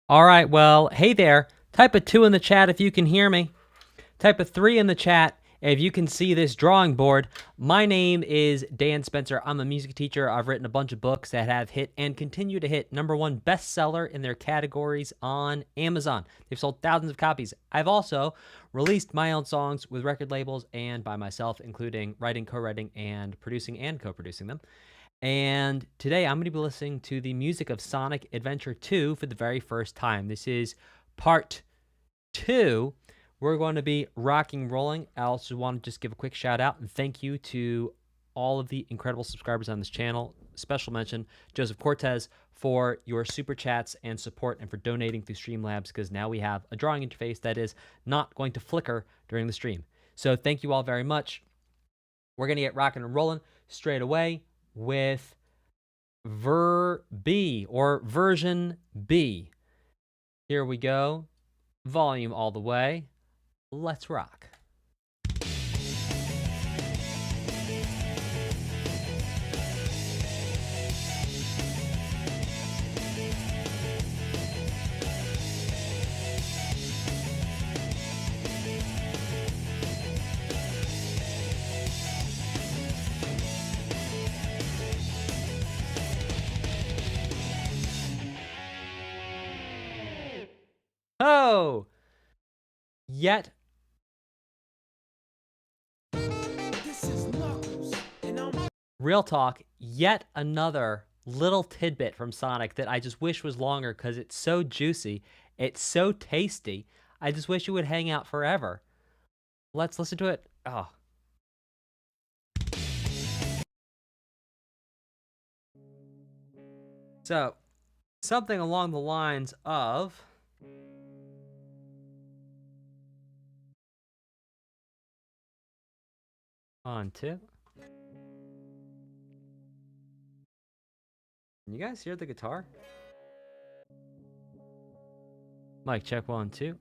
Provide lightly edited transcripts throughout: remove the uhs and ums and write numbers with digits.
All right, well, hey there. Type a 2 in the chat if you can hear me. Type a 3 in the chat if you can see this drawing board. My name is Dan Spencer. I'm a music teacher. I've written a bunch of books that have hit and continue to hit #1 bestseller in their categories on Amazon. They've sold thousands of copies. I've also released my own songs with record labels and by myself, including writing, co-writing, and producing and co-producing them. And today I'm going to be listening to the music of Sonic Adventure 2 for the very first time. This is part 2. We're going to be rocking and rolling. I also want to just give a quick shout out and thank you to all of the incredible subscribers on this channel. Special mention, Joseph Cortez, for your super chats and support and for donating through Streamlabs, because now we have a drawing interface that is not going to flicker during the stream. So thank you all very much. We're going to get rocking and rolling straight away with B or version B. Here we go. Volume all the way. Let's rock. Oh, yet real talk, yet another little tidbit from Sonic that I just wish was longer because it's so juicy, it's so tasty. I just wish it would hang out forever. Let's listen to it. Oh. So, something along the lines of 1, 2. Can you guys hear the guitar? Mic check 1, 2.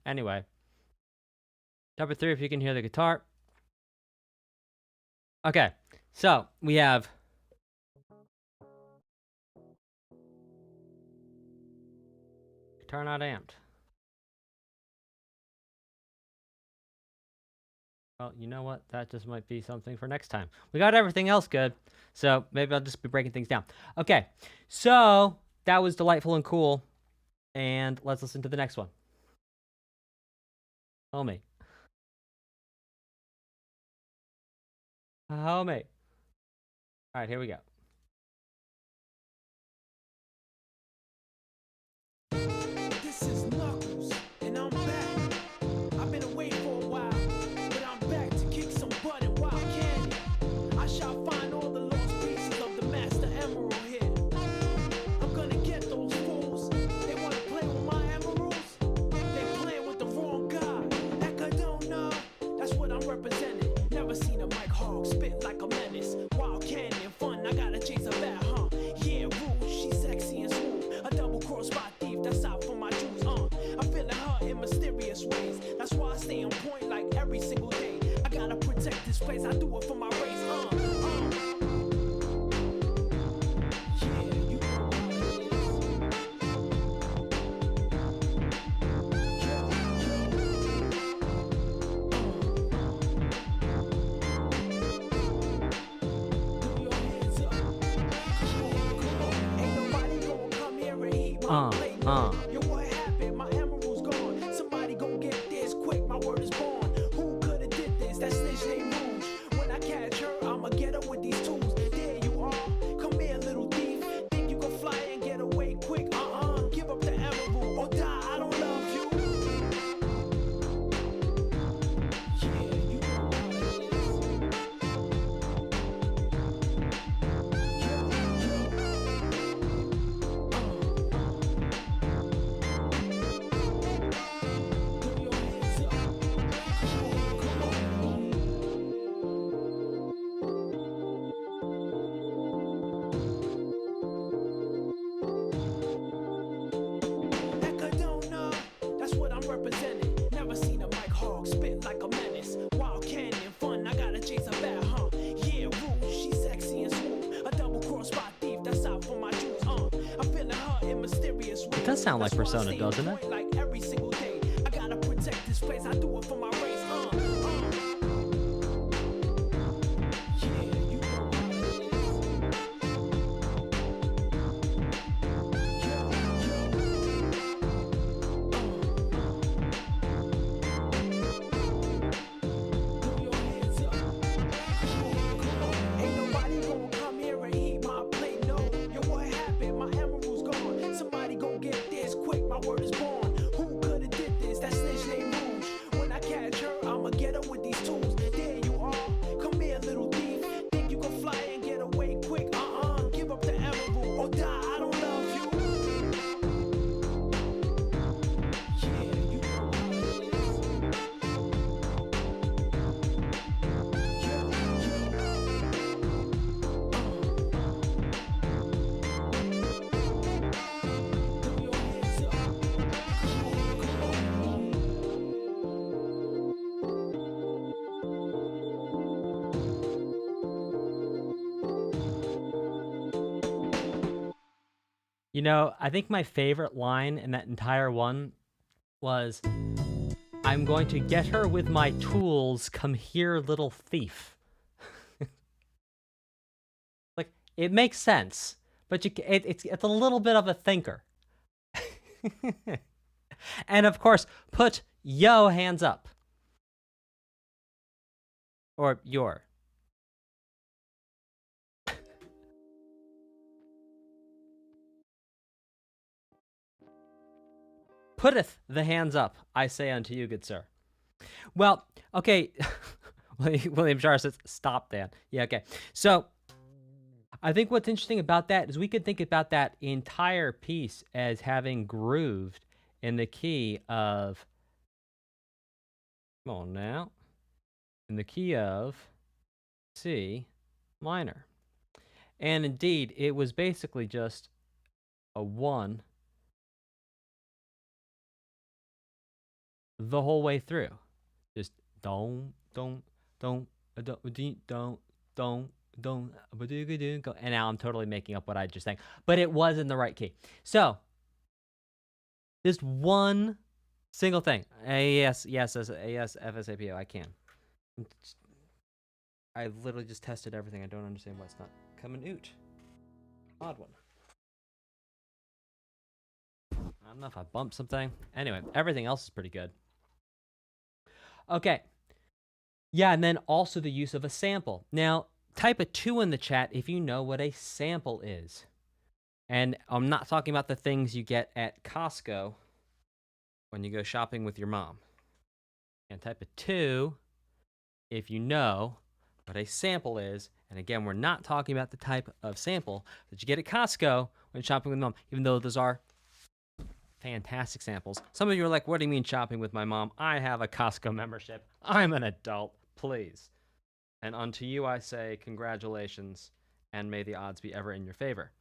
Anyway. Number 3, if you can hear the guitar. Okay, so we have guitar not amped. Well, you know what? That just might be something for next time. We got everything else good, so maybe I'll just be breaking things down. Okay, so that was delightful and cool, and let's listen to the next one. Homie. Homie. All right, here we go. I do it for my race. Yo, what happened? My emerald's gone. Somebody gon' get this quick. My word is born. Who could have did this? That snitch named Rouge. When I catch her, I'ma get her with these tools. There you are. Come here, little thief. Think you can fly and get away quick? Give up the emerald or die. I don't love you. Yeah, you know how it is. sound like That's why I Persona, stay on doesn't it? point like every single day. I gotta protect this place. I do it for my race. Yeah, you know how it is. Throw your hands up. Come on. Ain't nobody gonna come here and eat my plate. No. Yo, what happened? My emerald's gone. Somebody gon' get this quick. My word is born. Who coulda did this? That snitch named Rouge. When I catch her, I'ma get her with these tools. There you are. Come here, little thief. Think you can fly and get away quick? Give up the emerald or die. I don't love you. Yeah, you know how it is. Throw your hands up. Come on. You know, I think my favorite line in that entire one was, "I'm going to get her with my tools. Come here, little thief." Like, it makes sense, but it's a little bit of a thinker. And of course, put yo hands up. Or your. Putteth the hands up, I say unto you, good sir. Well, okay. William Shar says, stop that. Yeah, okay. So I think what's interesting about that is we could think about that entire piece as having grooved in the key of, come on now, in the key of C minor. And indeed, it was basically just a 1 the whole way through. Just don't, and now I'm totally making up what I just sang, but it was in the right key. So just one single thing. AES, yes, AES, FSAPO, I can. I literally just tested everything. I don't understand why it's not coming out. Odd one. I don't know if I bumped something. Anyway, everything else is pretty good. Okay. Yeah, and then also the use of a sample. Now, type a 2 in the chat if you know what a sample is. And I'm not talking about the things you get at Costco when you go shopping with your mom. And type a 2 if you know what a sample is. And again, we're not talking about the type of sample that you get at Costco when shopping with mom, even though those are fantastic samples. Some of you are like, what do you mean shopping with my mom? I have a Costco membership. I'm an adult, please. And unto you I say congratulations, and may the odds be ever in your favor.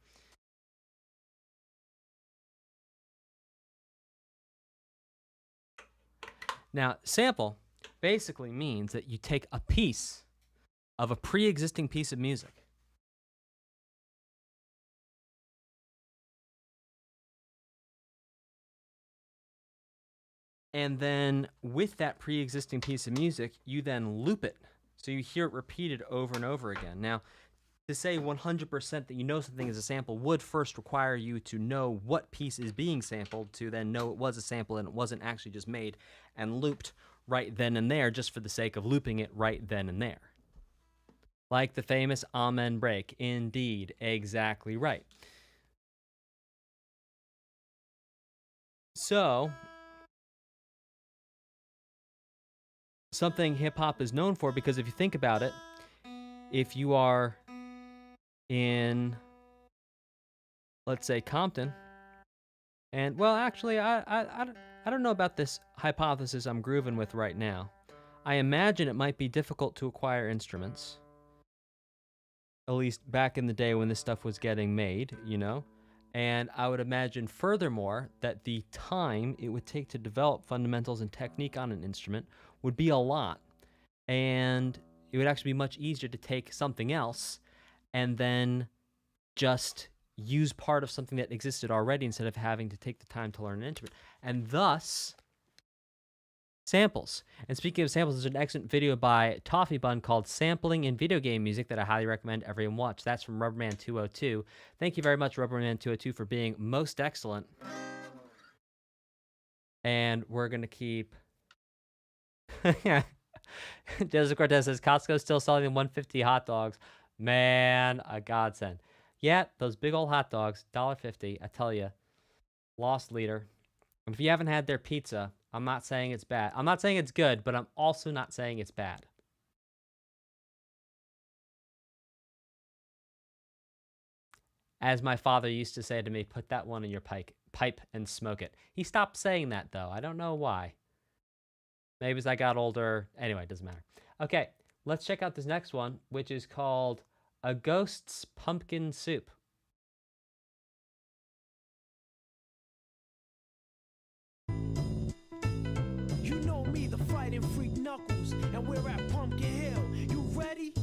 Now, sample basically means that you take a piece of a pre-existing piece of music and then with that pre-existing piece of music, you then loop it. So you hear it repeated over and over again. Now, to say 100% that you know something is a sample would first require you to know what piece is being sampled to then know it was a sample and it wasn't actually just made and looped right then and there just for the sake of looping it right then and there. Like the famous Amen break. Indeed, exactly right. So, something hip-hop is known for, because if you think about it, if you are in, let's say, Compton, and, well, actually, I don't know about this hypothesis I'm grooving with right now. I imagine it might be difficult to acquire instruments, at least back in the day when this stuff was getting made, you know? And I would imagine, furthermore, that the time it would take to develop fundamentals and technique on an instrument would be a lot. And it would actually be much easier to take something else and then just use part of something that existed already instead of having to take the time to learn an instrument. And thus, samples. And speaking of samples, there's an excellent video by Toffee Bun called Sampling in Video Game Music that I highly recommend everyone watch. That's from Rubberman202. Thank you very much, Rubberman202, for being most excellent. And we're going to keep... Joseph Cortez says, Costco's still selling the 150 hot dogs. Man, a godsend. Yeah, those big old hot dogs, $1.50. I tell you, lost leader. And if you haven't had their pizza, I'm not saying it's bad. I'm not saying it's good, but I'm also not saying it's bad. As my father used to say to me, put that one in your pipe and smoke it. He stopped saying that, though. I don't know why. Maybe as I got older. Anyway, it doesn't matter. Okay, let's check out this next one, which is called A Ghost's Pumpkin Soup. You know me, the fighting freak Knuckles, and we're at Pumpkin Hill. You ready?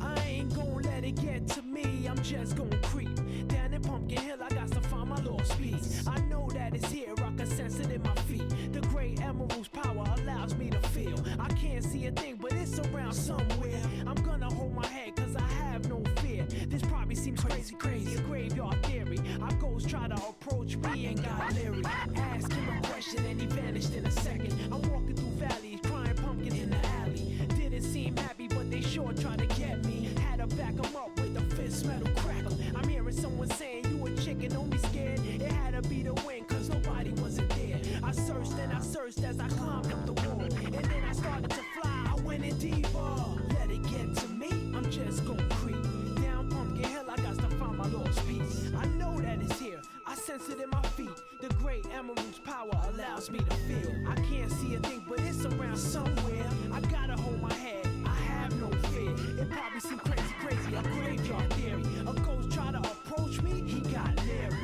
I ain't gonna let it get to me. I'm just gonna creep down in Pumpkin Hill. I got to find my lost piece. I know that it's here. I can sense it in my feet. The great emerald's power allows me to feel. I can't see a thing, but it's around somewhere. I'm gonna hold my head, cause I have no fear. This probably seems crazy, a graveyard theory. Our ghosts try to approach me and got leery. Ask him a question and he vanished in a second. I'm walking through valleys, crying pumpkin in the alley. Didn't seem happy, but they sure tried to get me. Had to back them up with a fist metal crackle. I'm hearing someone saying, you a chicken, don't be scared. It had to be the wind, cause nobody wasn't there. I searched and I searched as I climbed up the wall. And then I started to fly, I went in deeper. Let it get to me, I'm just gonna creep. Down Pumpkin Hill, I got to find my lost piece. I know that it's here, I sense it in my feet. The great emerald's power allows me to feel. I can't see a thing, but it's around somewhere. I gotta hold my head, I have no fear. It probably seems crazy, a graveyard theory. A ghost try to approach me, he got leery.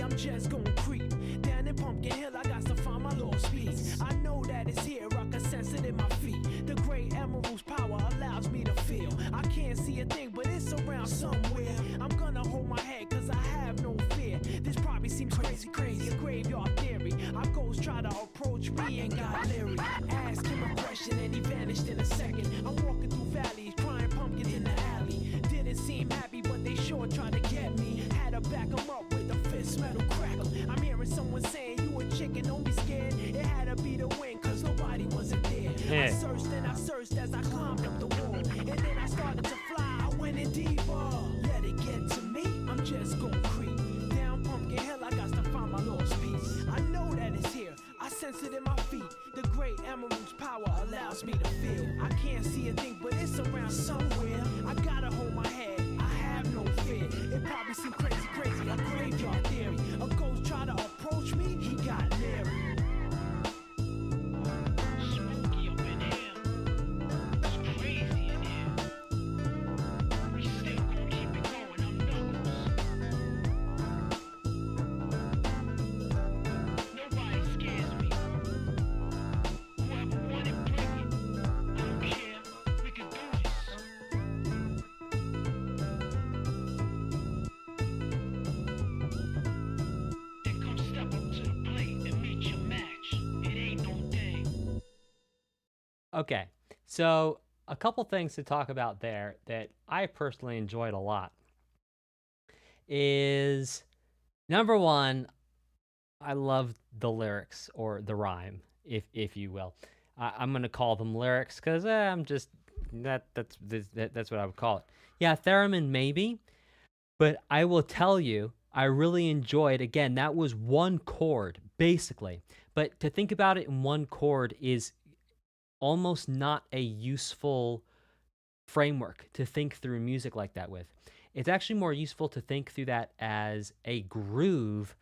I'm just gonna creep down in Pumpkin Hill. I got to find my lost piece. I know that it's here. I can sense it in my feet. The great emerald's power allows me to feel. I can't see a thing, but it's around somewhere. I'm gonna hold my head, cause I have no fear. This probably seems crazy, a graveyard theory. Our ghosts try to approach me and got leery. Ask him a question and he vanished in a second. I'm walking through valleys, crying pumpkin in the alley. Didn't seem happy, but they sure tried to get me. Had to back them up with a fist metal crackle. I'm hearing someone saying, you a chicken, don't be scared. It had to be the wind, cause nobody wasn't there. Yeah. I searched and I searched as I climbed up the wall. And then I started to fly, I went in deeper. Let it get to me, I'm just gonna creep. Down Pumpkin Hill, I got to find my lost piece. I know that it's here, I sense it in my feet. The great emerald's power allows me to feel. I can't see a thing, but it's around somewhere. I gotta hold my head, I have no fear. It probably seems crazy, a graveyard theory. A ghost try to approach me, he got leery. Smoky up in here, it's crazy in here. We still gonna keep it going, I'm Knuckles. Nobody scares me. Whoever wanted, bring it. I don't care, we can do this. Then come step up to the plate and meet your match. It ain't no thing. Okay, so a couple things to talk about there that I personally enjoyed a lot is, number one, I love the lyrics or the rhyme, if you will. I'm gonna call them lyrics because I'm just that's what I would call it. Yeah, theremin maybe, but I will tell you, I really enjoyed. Again, that was one chord basically, but to think about it in one chord is almost not a useful framework to think through music like that with. It's actually more useful to think through that as a groove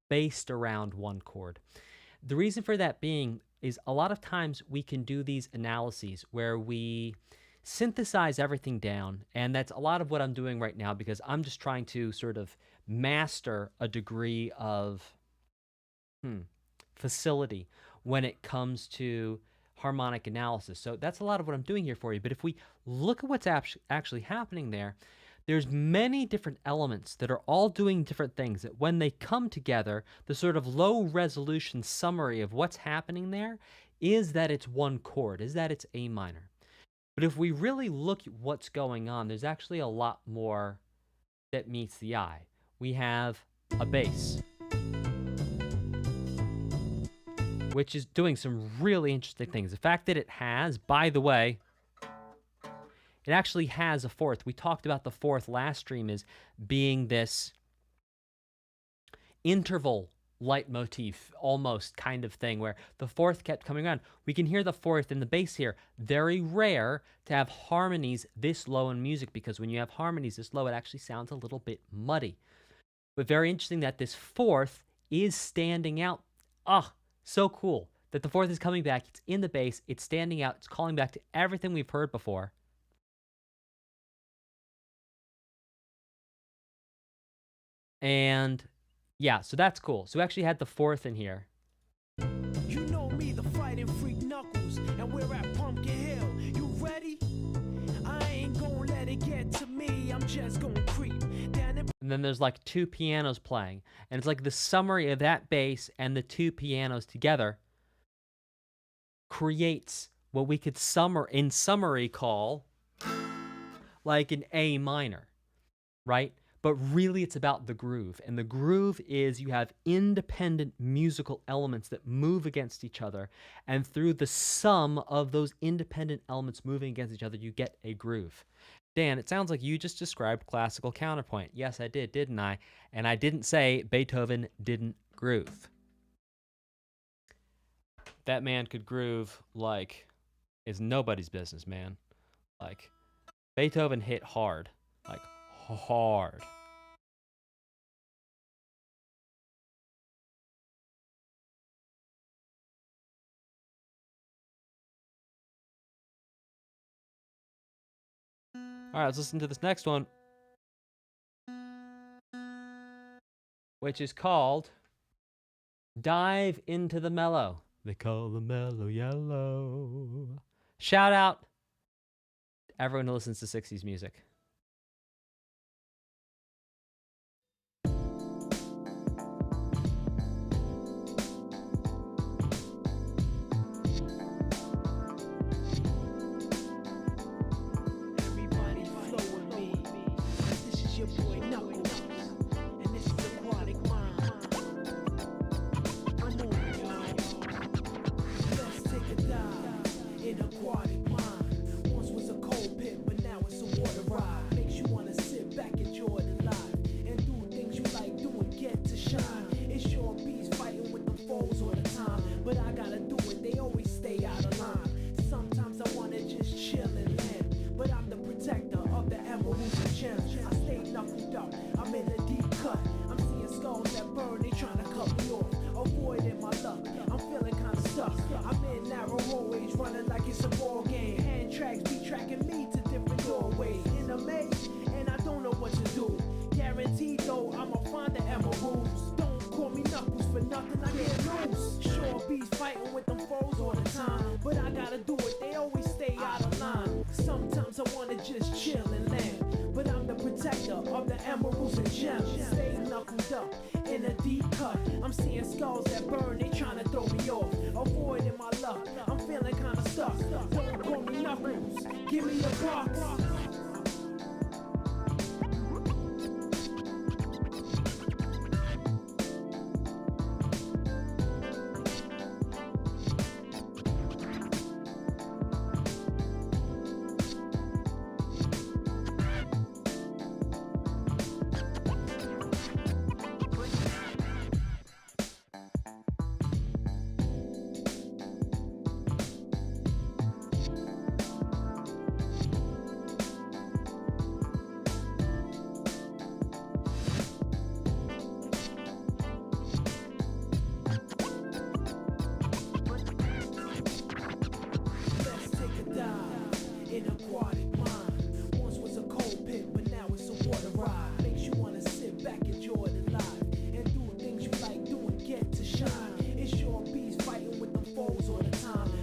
based around one chord. The reason for that being is a lot of times we can do these analyses where we synthesize everything down, and that's a lot of what I'm doing right now because I'm just trying to sort of master a degree of facility when it comes to harmonic analysis. So that's a lot of what I'm doing here for you. But if we look at what's actually happening there, there's many different elements that are all doing different things that when they come together, the sort of low resolution summary of what's happening there is that it's one chord, is that it's A minor. But if we really look at what's going on, there's actually a lot more that meets the eye. We have a bass, which is doing some really interesting things. The fact that it has, by the way, it actually has a fourth. We talked about the fourth last stream as being this interval leitmotif, almost kind of thing, where the fourth kept coming around. We can hear the fourth in the bass here. Very rare to have harmonies this low in music, because when you have harmonies this low, it actually sounds a little bit muddy. But very interesting that this fourth is standing out. So cool that the fourth is coming back. It's in the bass. It's standing out. It's calling back to everything we've heard before. And yeah, so that's cool. So we actually had the fourth in here. You know me, the fighting freak Knuckles, and we're at Pumpkin Hill. You ready? I ain't gonna let it get to me. I'm just gonna creep down and then there's like two pianos playing, and it's like the summary of that bass and the two pianos together creates what we could in summary call like an A minor, right? But really it's about the groove, and the groove is you have independent musical elements that move against each other, and through the sum of those independent elements moving against each other, you get a groove. Dan, it sounds like you just described classical counterpoint. Yes, I did, didn't I? And I didn't say Beethoven didn't groove. That man could groove like it's nobody's business, man. Like, Beethoven hit hard. Like, hard. All right, let's listen to this next one, which is called Dive into the Mellow. They call the mellow yellow. Shout out to everyone who listens to 60s music. everybody flow with me. This is your boy Knuckles, and this is Aquatic Mind. I'm on it, y'all. Let's take a dive in Aquatic Mind. Once was a cold pit, but now it's a water ride. Makes you wanna sit back, enjoy the life, and do things you like doing, get to shine. It's your beats fighting with the foes all the time, but I gotta do it, they always stay out of line. Sometimes I wanna just chill and land, but I'm the protector of the emeralds and gems. I stay knuckled up, I'm in a deep cut. I'm seeing skulls that burn, they tryna cut me off. Avoiding my luck, I'm feeling kinda stuck. I'm in narrow hallways, running like it's a ball game. Hand tracks be tracking me to different doorways. In a maze, and I don't know what to do. Guaranteed though, I'ma find the emeralds. Don't call me Knuckles for nothing, I can't lose. Sure beats fighting with them foes all the time, but I gotta do it, they always stay out of line. Sometimes I wanna just chill and land, but I'm the protector of the emeralds and gems. Stay knuckled up in a deep cut. I'm seeing skulls that burn, they tryna throw me off. Avoiding my luck, I'm feeling kinda stuck. Don't call me Knuckles, give me a box.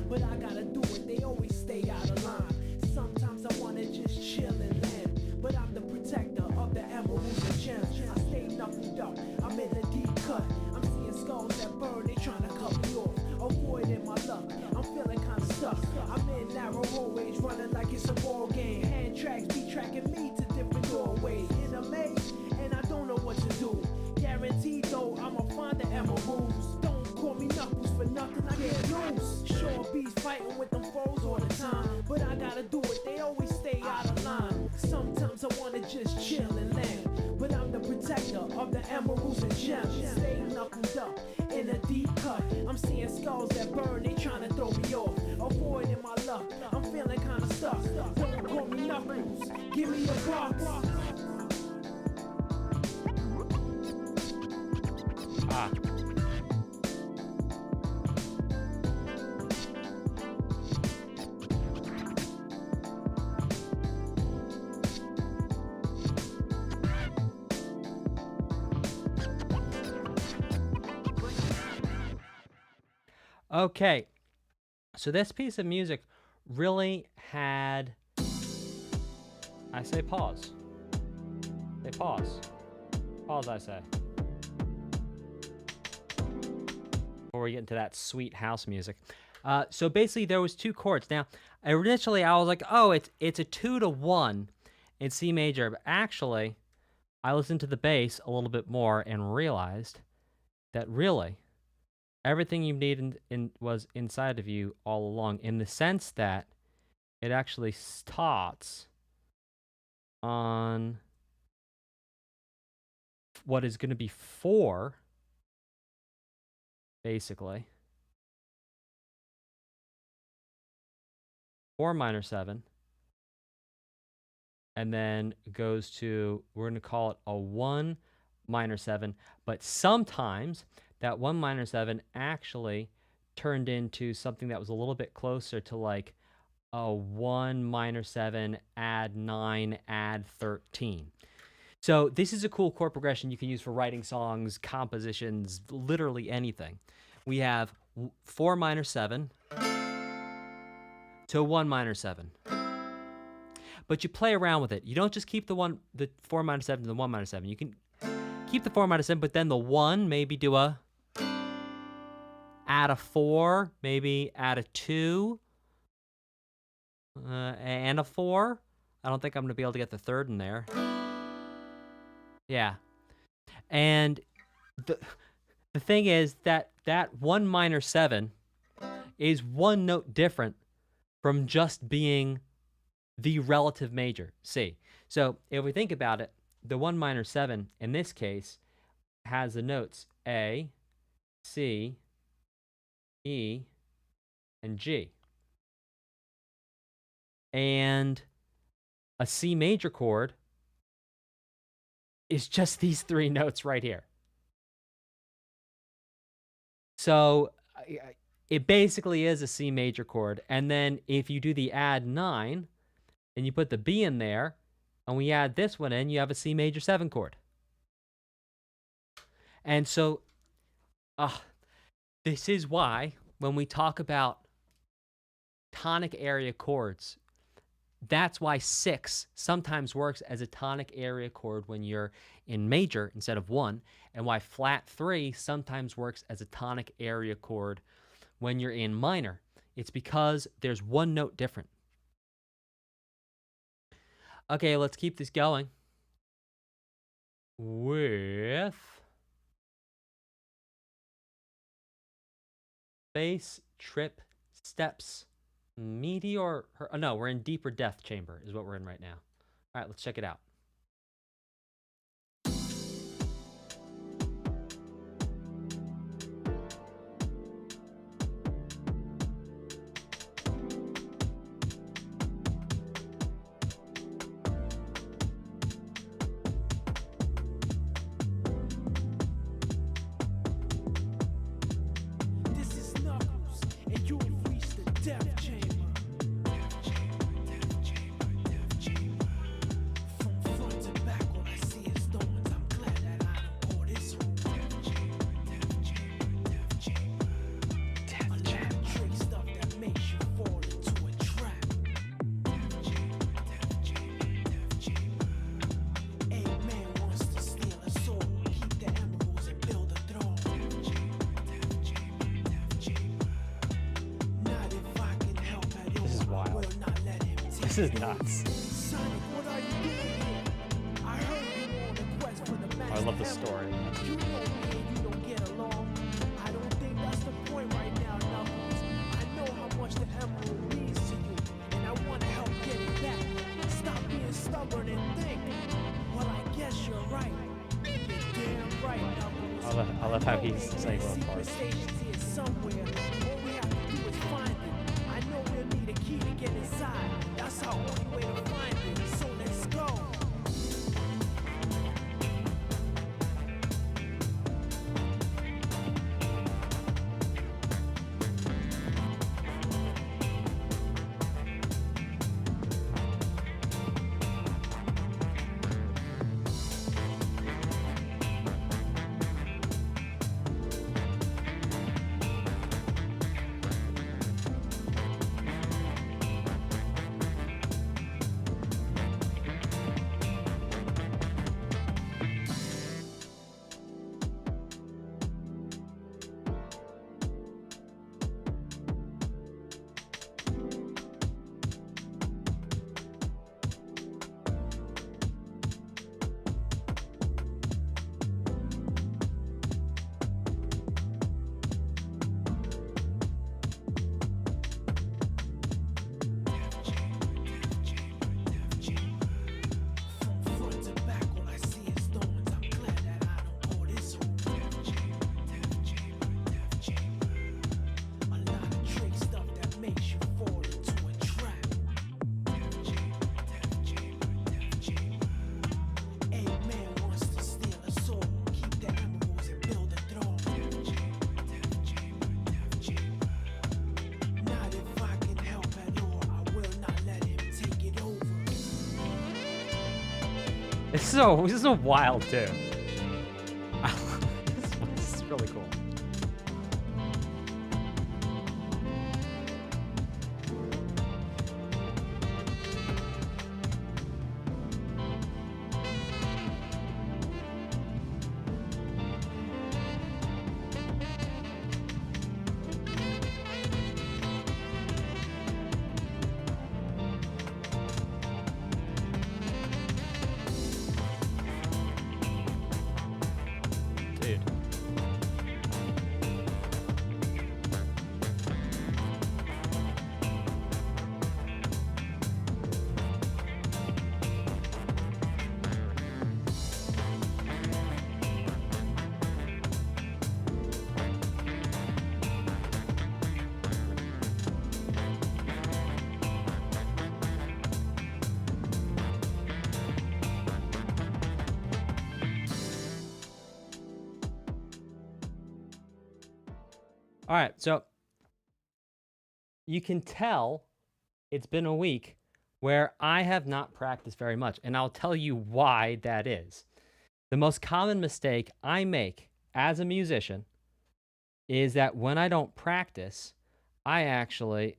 but I gotta do it, they always stay out of line. Sometimes I wanna just chill and land, but I'm the protector of the emeralds and gems. I stay knuckled up, I'm in a deep cut. I'm seeing skulls that burn, they tryna cut me off. Avoiding my luck, I'm feeling kinda stuck. I'm in narrow hallways, running like it's a ball game. Hand tracks be tracking me to different doorways. In a maze, and I don't know what to do. Guaranteed though, I'ma find the emeralds. Don't call me Knuckles for nothing, I can't lose. Sure bees fighting with them foes all the time, but I gotta do it, they always stay out of line. Sometimes I wanna just chill and land, but I'm the protector of the emeralds and gems. Stay knuckled up in a deep cut. I'm seeing skulls that burn, they tryna throw me off. Avoiding my luck, I'm feeling kinda stuck. Don't call me Knuckles, give me a box. Ah. Okay, so this piece of music really had, I say pause. Say pause. Pause, I say. Before we get into that sweet house music. So basically there was two chords. Now, initially I was like, oh, it's a 2-to-1 in C major, but actually I listened to the bass a little bit more and realized that really everything you needed was inside of you all along, in the sense that it actually starts on what is going to be 4, basically. 4 minor 7. And then goes to, we're going to call it a 1 minor 7. But sometimes that 1 minor 7 actually turned into something that was a little bit closer to like a 1 minor 7, add 9, add 13. So this is a cool chord progression you can use for writing songs, compositions, literally anything. We have 4 minor 7 to 1 minor 7. But you play around with it. You don't just keep the 4 minor 7 to the 1 minor 7. You can keep the 4 minor 7, but then the 1, maybe do a, add a 4, maybe add a 2, and a 4. I don't think I'm going to be able to get the third in there. Yeah. And the thing is that 1 minor 7 is one note different from just being the relative major, C. So if we think about it, the 1 minor 7 in this case has the notes A, C, E, and G. And a C major chord is just these 3 notes right here. So it basically is a C major chord. And then if you do the add 9, and you put the B in there, and we add this one in, you have a C major 7 chord. And so, this is why when we talk about tonic area chords, that's why 6 sometimes works as a tonic area chord when you're in major instead of 1, and why flat 3 sometimes works as a tonic area chord when you're in minor. It's because there's one note different. Okay, let's keep this going with bass, trip, steps, meteor. No, we're in deeper death chamber is what we're in right now. All right, let's check it out. Death chamber. This is nuts. Sonic, what are you doing here? I heard you on a quest for the master I love the emerald. story. You know me and you don't get along. I don't think that's the point right now, Knuckles. I know how much the emerald means to you, and I want to help get it back. Stop being stubborn and think. Well, I guess you're right. You're damn right, Knuckles. I love how know he's there saying is both secret parts. stations here somewhere. All we have to do is find it. I know we'll need a key to get inside. That's our only way to find it. So let's go. From front to back, all I see is thorns. I'm glad that I don't call this home. A lot of trick stuff that makes you fall into a trap. A man wants to steal a soul, keep the emeralds and build a throne. Not if I can help at all, I will not let him take it over. This is a wild tune. This is really cool. Dude. All right, so you can tell it's been a week where I have not practiced very much, and I'll tell you why that is. The most common mistake I make as a musician is that when I don't practice, I actually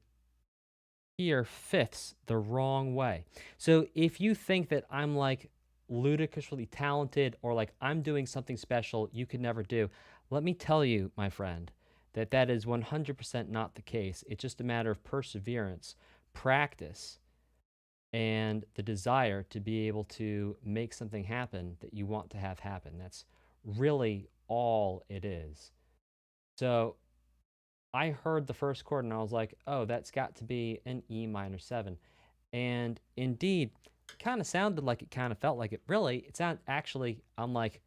hear fifths the wrong way. So if you think that I'm like ludicrously talented or like I'm doing something special you could never do, let me tell you, my friend, that that is 100% not the case. It's just a matter of perseverance, practice, and the desire to be able to make something happen that you want to have happen. That's really all it is. So I heard the first chord and I was like, oh, that's got to be an E minor 7. And indeed, it kind of sounded like it kind of felt like it. Really, it's not actually, I'm like,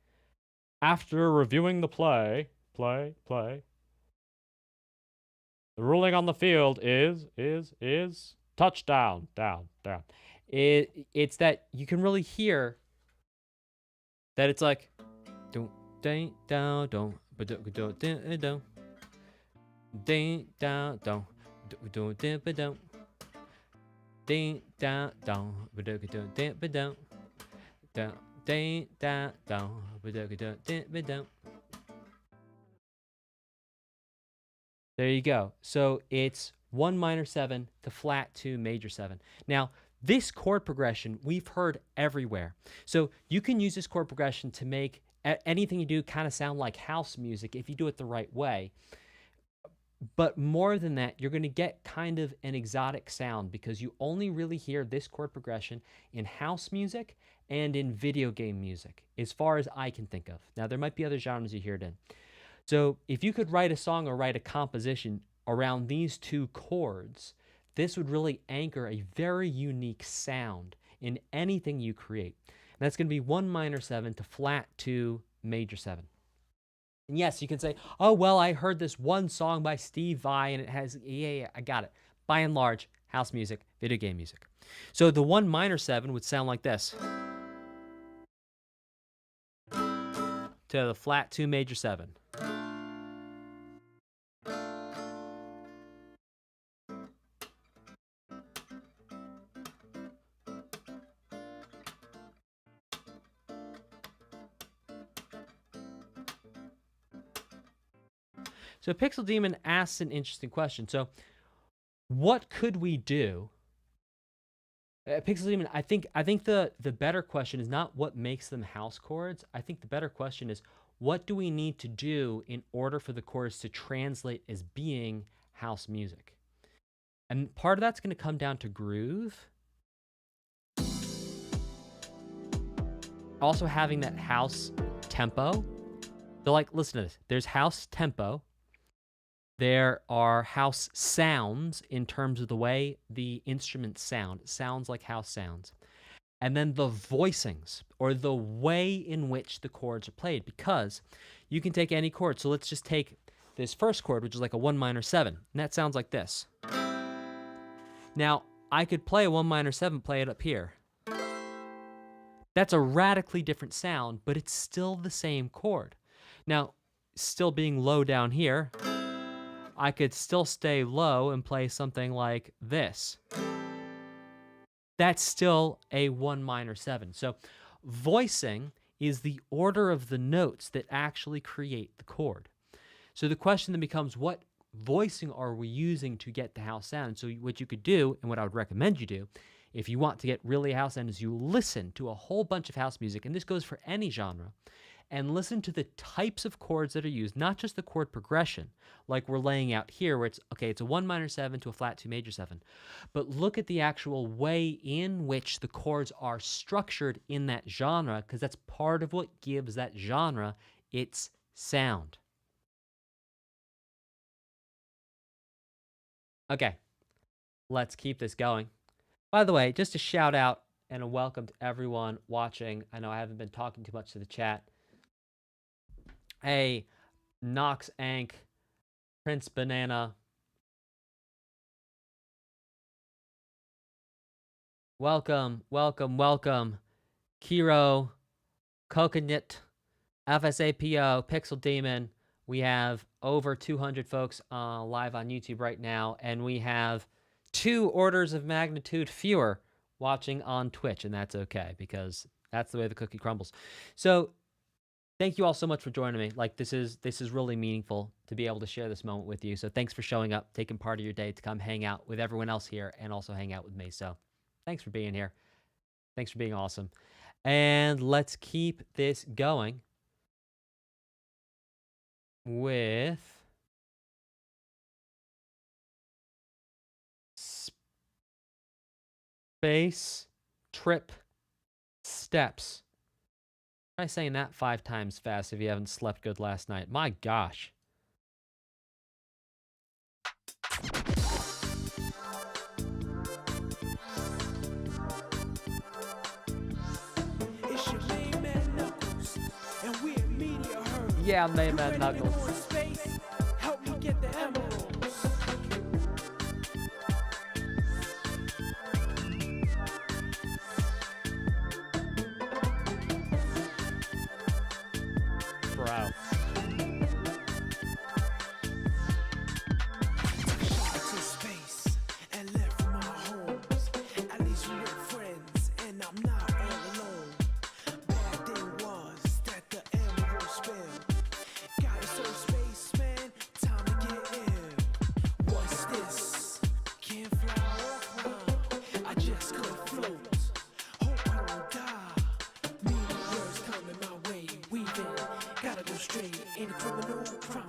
after reviewing the play, the ruling on the field is touchdown, down. It's that you can really hear that it's like, don't, down, don't, but don't, down, ding, down, don't, but don't, ding, down, but don't, down, ding, down, but don't. There you go. So it's 1 minor 7 to flat 2 major 7. Now, this chord progression we've heard everywhere. So you can use this chord progression to make anything you do kind of sound like house music if you do it the right way. But more than that, you're going to get kind of an exotic sound because you only really hear this chord progression in house music and in video game music, as far as I can think of. Now, there might be other genres you hear it in. So if you could write a song or write a composition around these two chords, this would really anchor a very unique sound in anything you create. And that's going to be 1 minor 7 to flat 2 major 7. And yes, you can say, oh, well, I heard this one song by Steve Vai and it has, yeah, I got it. By and large, house music, video game music. So the 1 minor 7 would sound like this. To the flat 2 major 7. So Pixel Demon asks an interesting question. So what could we do? Pixel Demon, I think the better question is not what makes them house chords. I think the better question is what do we need to do in order for the chords to translate as being house music? And part of that's going to come down to groove. Also having that house tempo. So like, listen to this. There's house tempo. There are house sounds in terms of the way the instruments sound. It sounds like house sounds. And then the voicings, or the way in which the chords are played, because you can take any chord. So let's just take this first chord, which is like a 1 minor 7, and that sounds like this. Now, I could play a 1 minor 7, play it up here. That's a radically different sound, but it's still the same chord. Now, still being low down here, I could still stay low and play something like this. That's still a 1 minor 7. So voicing is the order of the notes that actually create the chord. So the question then becomes, what voicing are we using to get the house sound? So what you could do, and what I would recommend you do, if you want to get really house sound, is you listen to a whole bunch of house music, and this goes for any genre, and listen to the types of chords that are used, not just the chord progression, like we're laying out here, where it's, okay, it's a 1 minor 7 to a flat 2 major 7, but look at the actual way in which the chords are structured in that genre, because that's part of what gives that genre its sound. Okay, let's keep this going. By the way, just a shout out and a welcome to everyone watching. I know I haven't been talking too much to the chat. Hey, Nox Ank, Prince Banana. Welcome, welcome, welcome. Kiro, Coconut, FSAPO, Pixel Demon. We have over 200 folks live on YouTube right now, and we have 2 orders of magnitude fewer watching on Twitch, and that's okay because that's the way the cookie crumbles. So thank you all so much for joining me. Like, this is really meaningful to be able to share this moment with you. So thanks for showing up, taking part of your day to come hang out with everyone else here and also hang out with me. So thanks for being here. Thanks for being awesome. And let's keep this going with Space Trip Steps. Try saying that 5 times fast if you haven't slept good last night. My gosh. It's your main man Knuckles, and we're Media Herd. Yeah, main You man ready to Knuckles. go in space? Help me get the emeralds. Bro. Shot to space and left my homes. At least we were friends, and I'm not all alone. Bad thing was that the emerald spilled. Got it so spaceman, time to get ill. What's this? Can't fly or climb. I just could float. Hope I don't die. Mean words coming my way, weaving. Gotta go straight in a criminal crime.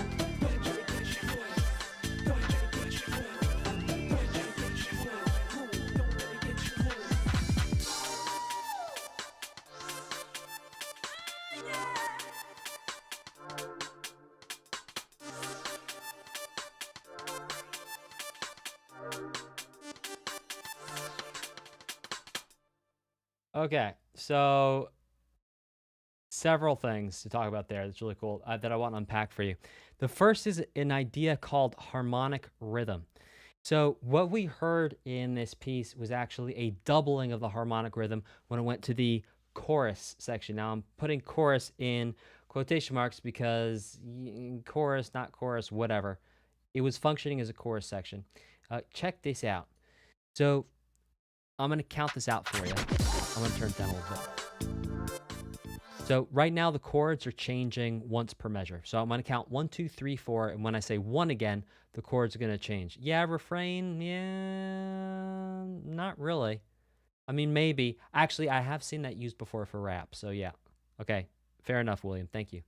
Okay, so several things to talk about there that's really cool that I want to unpack for you. The first is an idea called harmonic rhythm. So, what we heard in this piece was actually a doubling of the harmonic rhythm when it went to the chorus section. Now, I'm putting chorus in quotation marks because chorus, not chorus, whatever. It was functioning as a chorus section. Check this out. So, I'm going to count this out for you. I'm going to turn it down a little bit. So right now the chords are changing once per measure. So I'm going to count 1, 2, 3, 4, and when I say 1 again, the chords are going to change. Yeah, refrain, yeah, not really. I mean, maybe. Actually, I have seen that used before for rap, so yeah. Okay, fair enough, William. Thank you.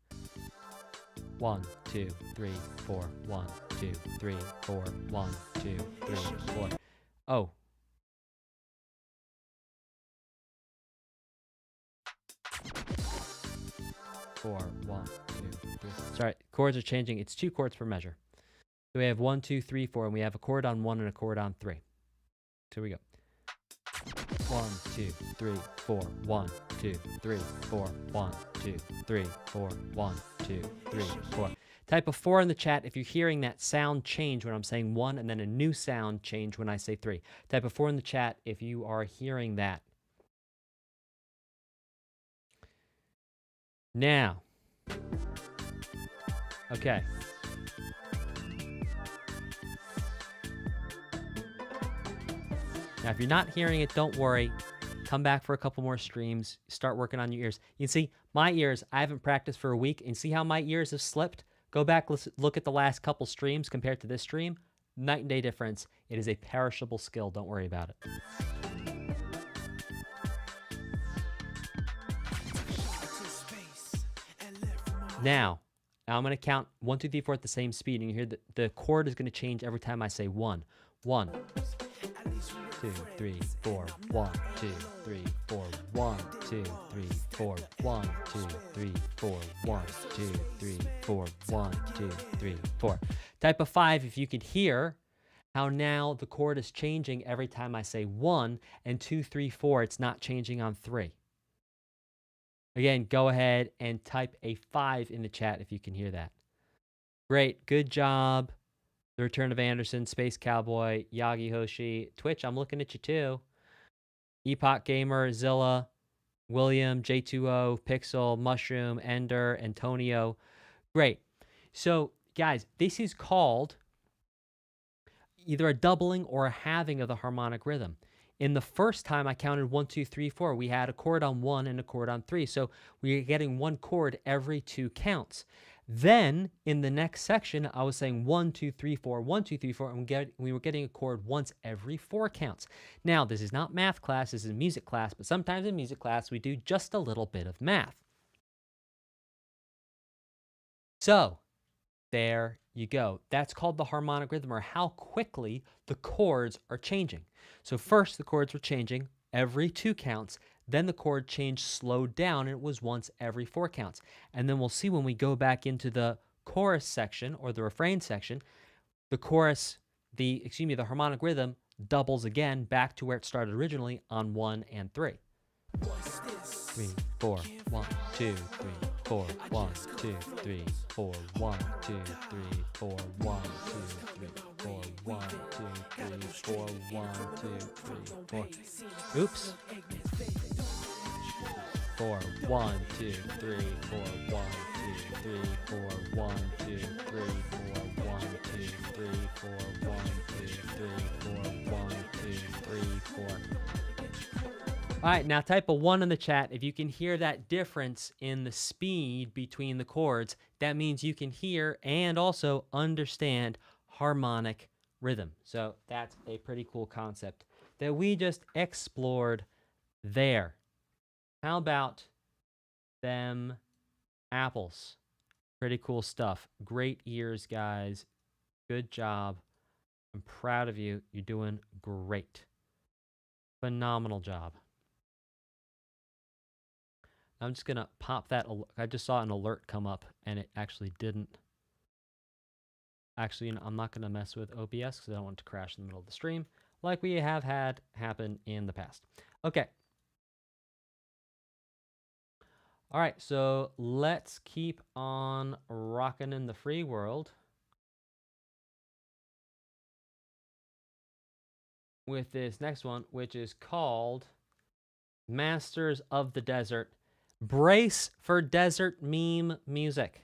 1, 2, 3, 4, 1, 2, 3, 4, 1, 2, 3, 4. Oh. Four, 1, 2, 3. Sorry, chords are changing. It's 2 chords per measure. So we have 1, 2, 3, 4, and we have a chord on 1 and a chord on 3. So here we go. 1, 2, 3, 4, 1, 2, 3, 4, 1, 2, 3, 4, 1, 2, 3, 4. Type a 4 in the chat if you're hearing that sound change when I'm saying 1 and then a new sound change when I say 3. Type a 4 in the chat if you are hearing that. Now, okay. Now, if you're not hearing it, don't worry. Come back for a couple more streams. Start working on your ears. You can see my ears, I haven't practiced for a week, and see how my ears have slipped? Go back, look at the last couple streams compared to this stream. Night and day difference. It is a perishable skill. Don't worry about it. Now I'm going to count 1, 2, 3, 4 at the same speed, and you hear the chord is going to change every time I say 1. 1, 2, 3, 4, 1, 2, 3, 4, 1, 2, 3, 4, 1, 2, 3, 4, 1, 2, 3, 4, 1, 2, 3, 4. Type of 5 if you could hear how now the chord is changing every time I say 1, and 2, 3, 4, it's not changing on 3. Again, go ahead and type a 5 in the chat if you can hear that. Great, good job. The Return of Anderson, Space Cowboy, Yagi Hoshi, Twitch, I'm looking at you too. Epoch Gamer, Zilla, William, J2O, Pixel, Mushroom, Ender, Antonio. Great. So, guys, this is called either a doubling or a halving of the harmonic rhythm. In the first time I counted 1, 2, 3, 4, we had a chord on 1 and a chord on 3. So we are getting one chord every 2 counts. Then in the next section, I was saying 1, 2, 3, 4, 1, 2, 3, 4, and we were getting a chord once every 4 counts. Now, this is not math class, this is music class, but sometimes in music class, we do just a little bit of math. So there you go. That's called the harmonic rhythm, or how quickly the chords are changing. So first the chords were changing every 2 counts, then the chord change slowed down and it was once every 4 counts. And then we'll see when we go back into the chorus section or the refrain section, the chorus, the harmonic rhythm doubles again back to where it started originally on 1 and 3. 3, 4, 1, 2, 3, 4, 1, 2, 3, 4, 1, 2, 3, 4, 1, 2, 3, 4, 1, 2, 3, 4, 1, 2, 3, 4. Oops. 4, 1, 2, 3, 4, 1, 2, 3, 4, 1, 2, 3, 4, 1, 2, 3, 4, 1, 2, 3, 4, 1, 2, 3, 4. All right, now type a 1 in the chat. If you can hear that difference in the speed between the chords, that means you can hear and also understand harmonic rhythm. So that's a pretty cool concept that we just explored there. How about them apples? Pretty cool stuff. Great ears, guys. Good job. I'm proud of you. You're doing great. Phenomenal job. I'm just going to pop that. I just saw an alert come up, and it actually didn't. Actually, I'm not going to mess with OBS because I don't want it to crash in the middle of the stream like we have had happen in the past. Okay. All right, so let's keep on rocking in the free world with this next one, which is called Masters of the Desert. Brace for desert meme music.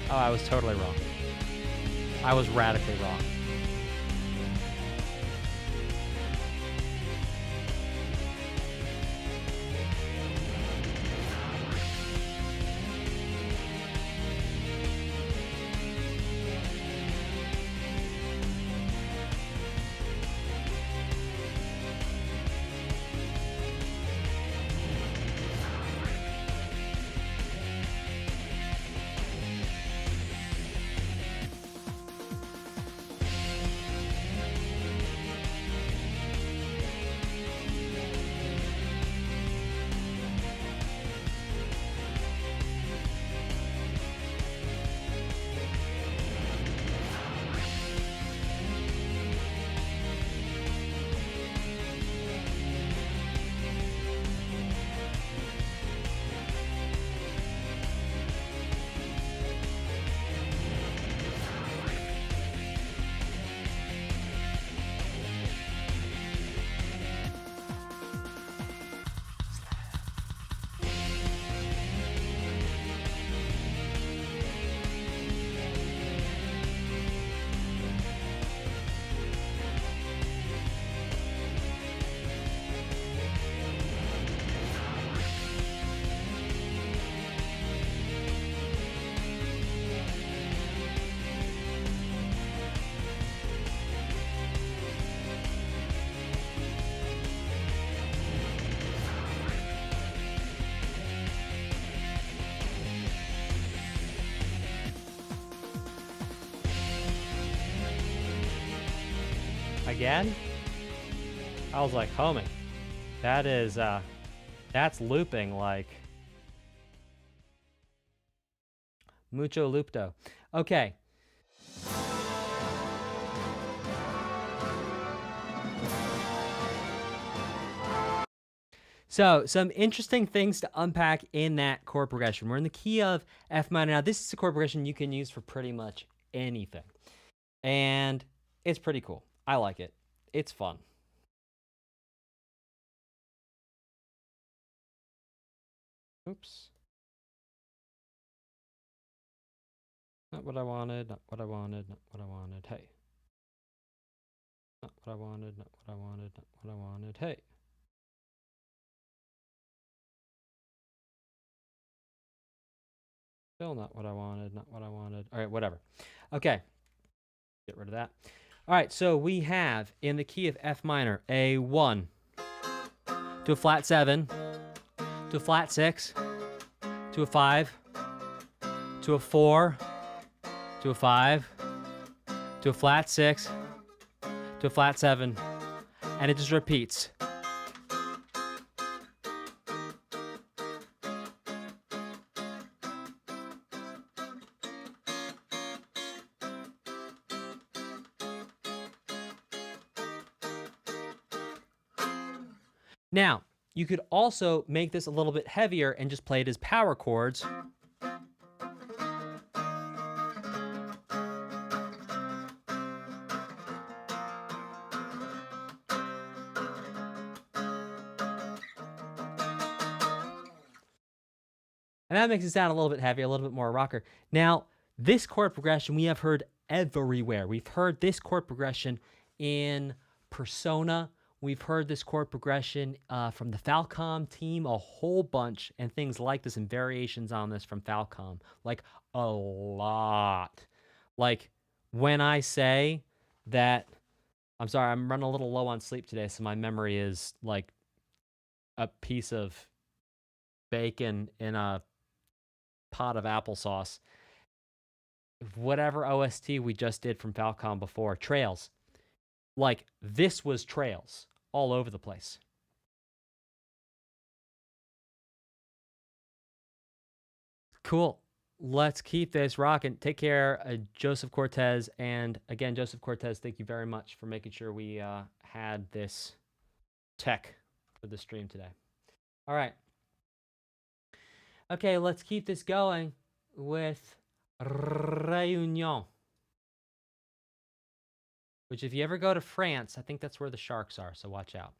Oh, I was totally wrong. I was radically wrong. Again? I was like, homie, that is That's looping like mucho loopdo. Okay. So, some interesting things to unpack in that chord progression. We're in the key of F minor. Now, this is a chord progression you can use for pretty much anything. And it's pretty cool. I like it. It's fun. Oops. Not what I wanted, not what I wanted, not what I wanted. Hey. Not what I wanted, not what I wanted, not what I wanted. Hey. Still not what I wanted, not what I wanted. All right, whatever. Okay. Get rid of that. All right, so we have in the key of F minor a 1 to a flat 7 to a flat 6 to a 5 to a 4 to a 5 to a flat 6 to a flat 7, and it just repeats. Now, you could also make this a little bit heavier and just play it as power chords. And that makes it sound a little bit heavier, a little bit more rocker. Now, this chord progression we have heard everywhere. We've heard this chord progression in Persona. We've heard this chord progression from the Falcom team a whole bunch, and things like this and variations on this from Falcom. Like, a lot. Like, when I say that, I'm sorry, I'm running a little low on sleep today, so my memory is like a piece of bacon in a pot of applesauce. Whatever OST we just did from Falcom before, Trails. Like, this was Trails all over the place. Cool. Let's keep this rocking. Take care, Joseph Cortez. And again, Joseph Cortez, thank you very much for making sure we had this tech for the stream today. All right. Okay, let's keep this going with Réunion. Which, if you ever go to France, I think that's where the sharks are, so watch out.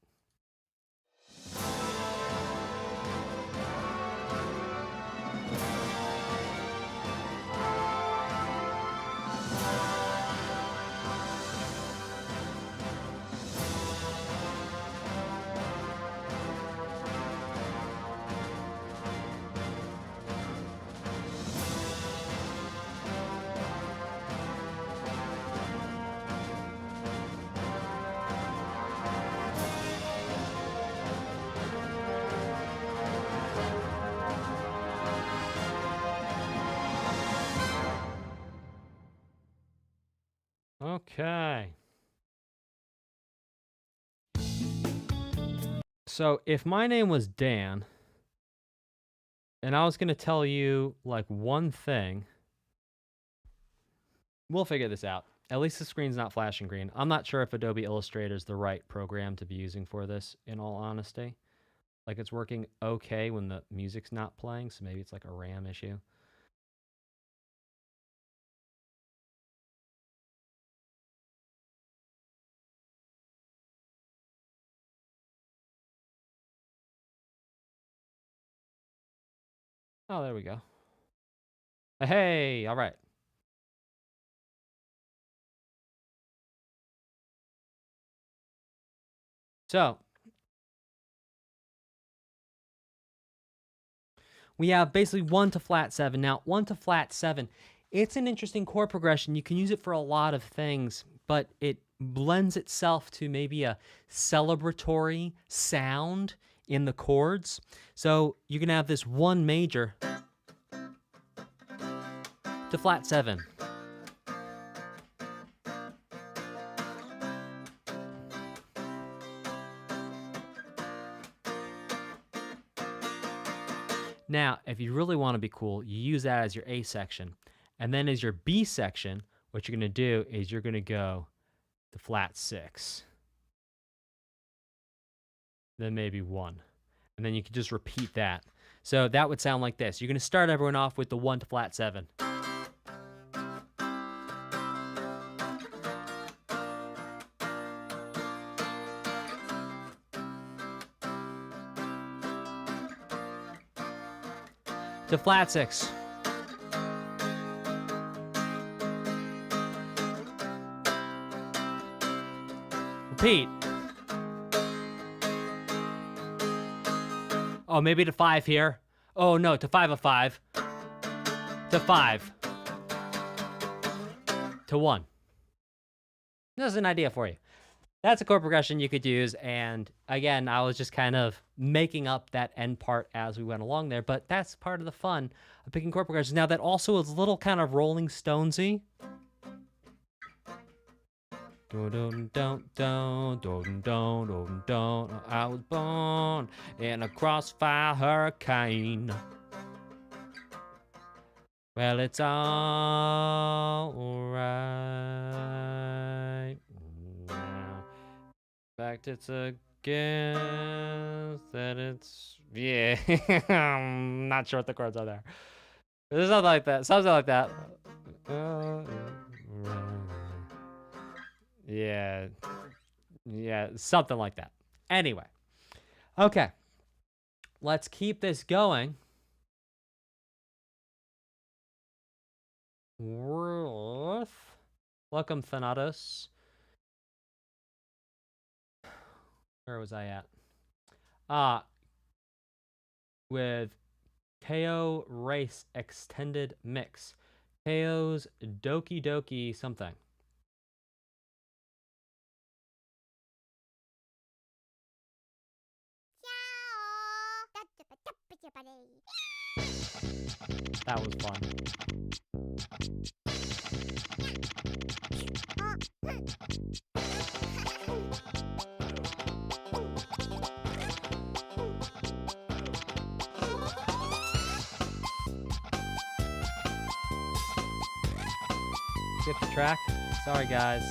Okay. So if my name was Dan, and I was going to tell you like one thing, we'll figure this out. At least the screen's not flashing green. I'm not sure if Adobe Illustrator is the right program to be using for this, in all honesty. Like, it's working okay when the music's not playing, so maybe it's like a RAM issue. Oh, there we go. Hey, all right. So, we have basically 1 to flat 7. Now, 1 to flat 7, it's an interesting chord progression. You can use it for a lot of things, but it blends itself to maybe a celebratory sound in the chords. So you can have this 1 major to flat 7. Now, if you really want to be cool, you use that as your A section. And then as your B section, what you're going to do is you're going to go to flat 6. Then maybe 1. And then you can just repeat that. So that would sound like this. You're going to start everyone off with the 1 to flat 7. To flat 6. Repeat. Oh, maybe to 5 here. Oh no, to 5 of 5. To 5. To 1. That's an idea for you. That's a chord progression you could use, and again, I was just kind of making up that end part as we went along there, but that's part of the fun of picking chord progressions. Now, that also is a little kind of Rolling Stonesy. I was born in a crossfire hurricane. Well, it's all right. In fact, it's a guess that it's, yeah. I'm not sure what the chords are there. There's something like that. Something like that. Yeah. Yeah, something like that. Anyway. Okay. Let's keep this going. Welcome, Thanatos. Where was I at? With KO Race Extended Mix. KO's Doki Doki something. That was fun. Skip the track. Sorry, guys.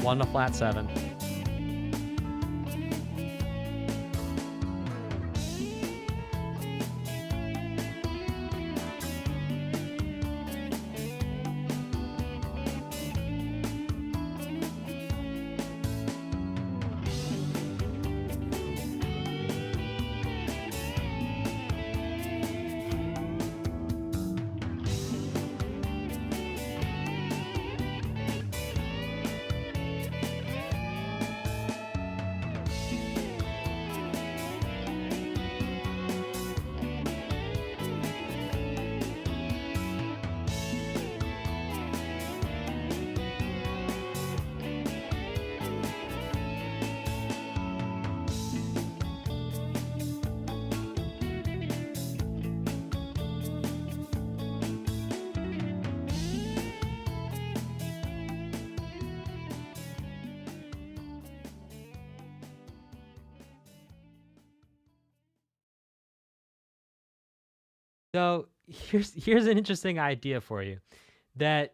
One to flat 7. So here's an interesting idea for you, that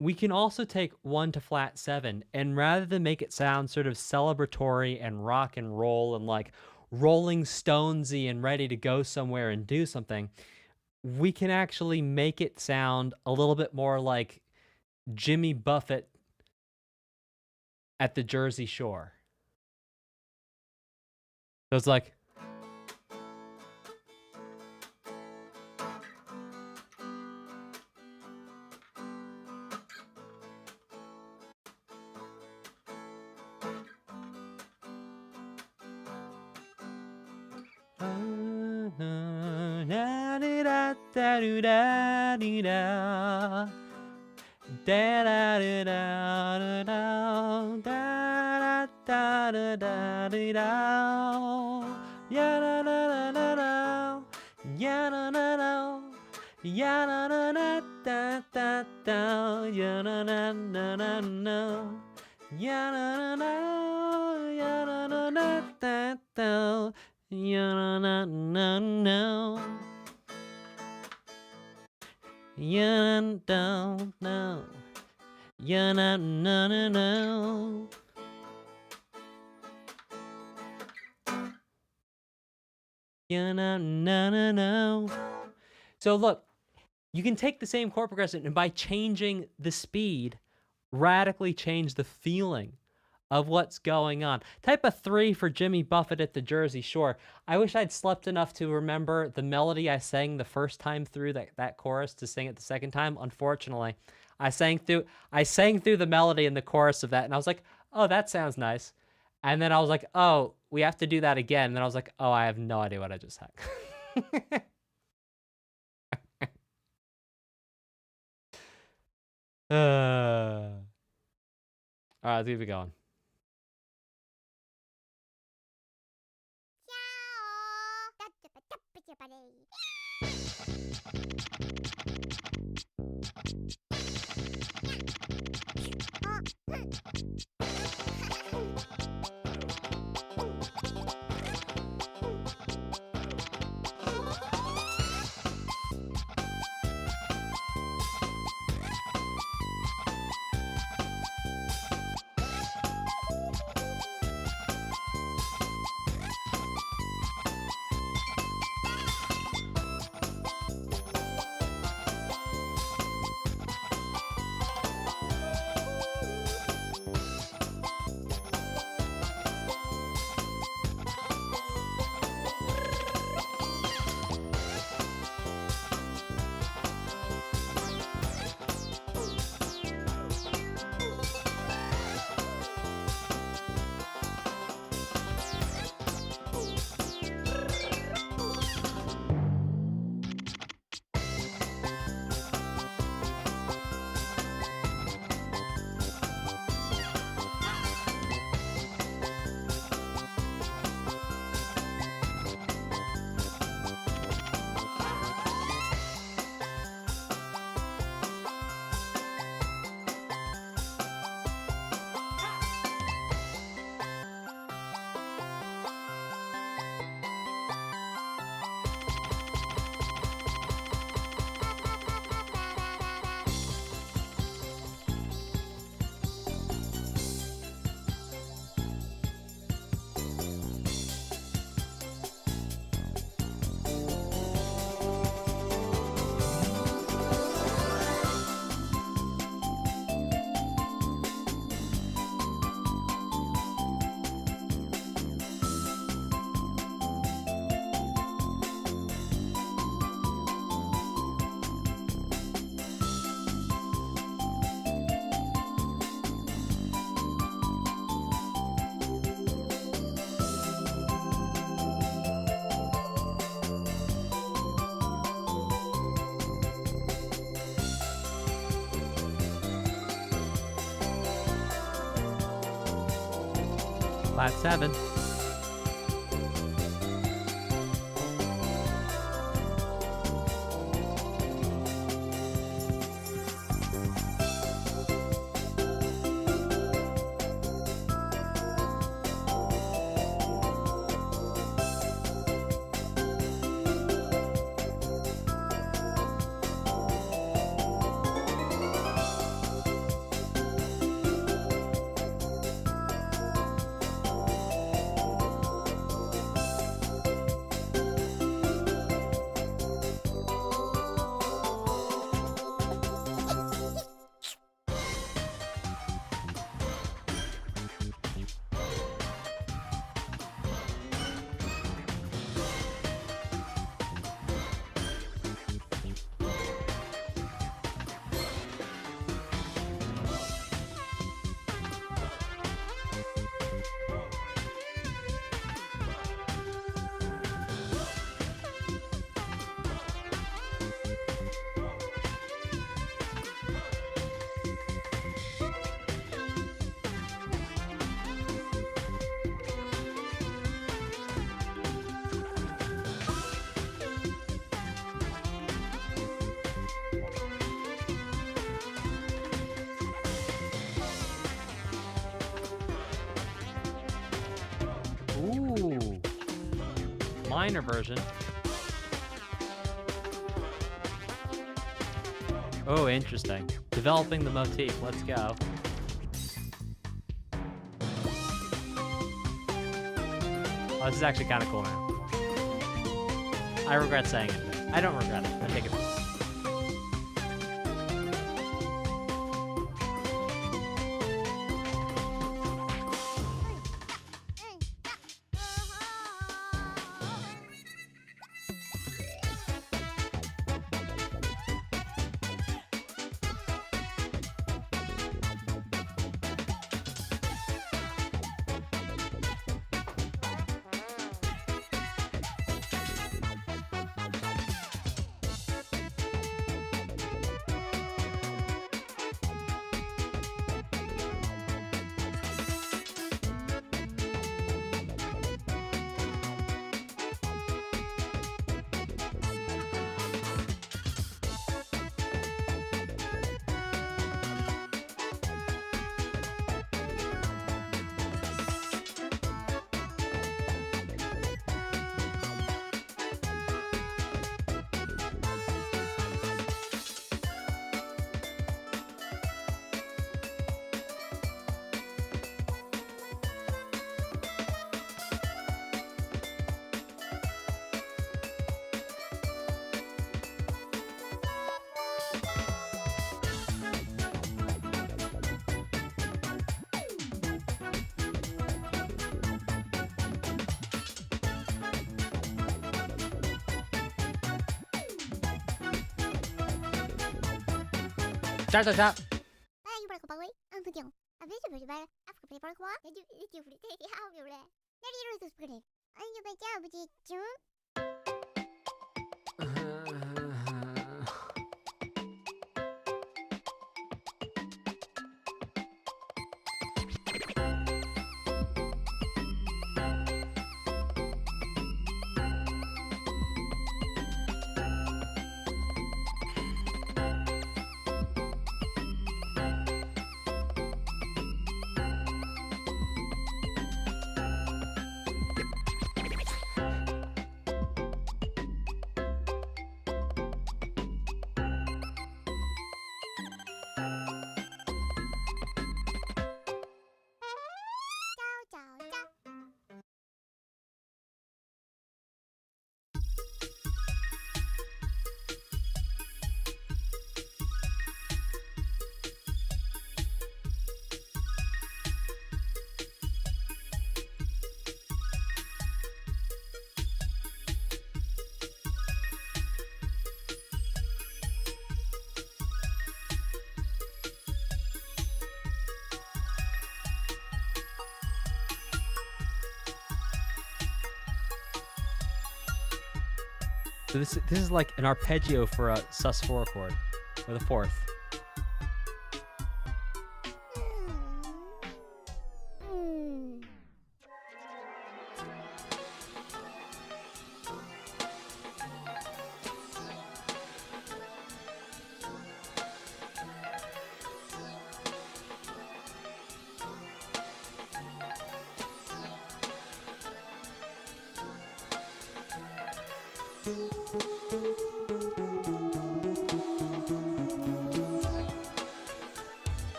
we can also take 1 to flat 7, and rather than make it sound sort of celebratory and rock and roll and like Rolling Stonesy and ready to go somewhere and do something, we can actually make it sound a little bit more like Jimmy Buffett at the Jersey Shore. So it's like, Da da da da da da da da da da da. Ya na na na na na. Ya na na na. Ya na na na da da da. Ya na na na na na. Ya na na na. Ya na na na da da. Ya na na na na. Ya don't know. Ya na na na na. Ya na na na na. So look, you can take the same chord progression and by changing the speed, radically change the feeling of what's going on. Type a 3 for Jimmy Buffett at the Jersey Shore. I wish I'd slept enough to remember the melody I sang the first time through that chorus to sing it the second time. Unfortunately, I sang through the melody and the chorus of that, and I was like, oh, that sounds nice. And then I was like, oh, we have to do that again. And then I was like, oh, I have no idea what I just sang. All right, let's keep it going. Flat 7. minor version. Oh, interesting. Developing the motif. Let's go. Oh, this is actually kind of cool, man. I regret saying it. I don't regret it. I take it back. Chop, chop, chop. So this is like an arpeggio for a sus4 chord, or the fourth.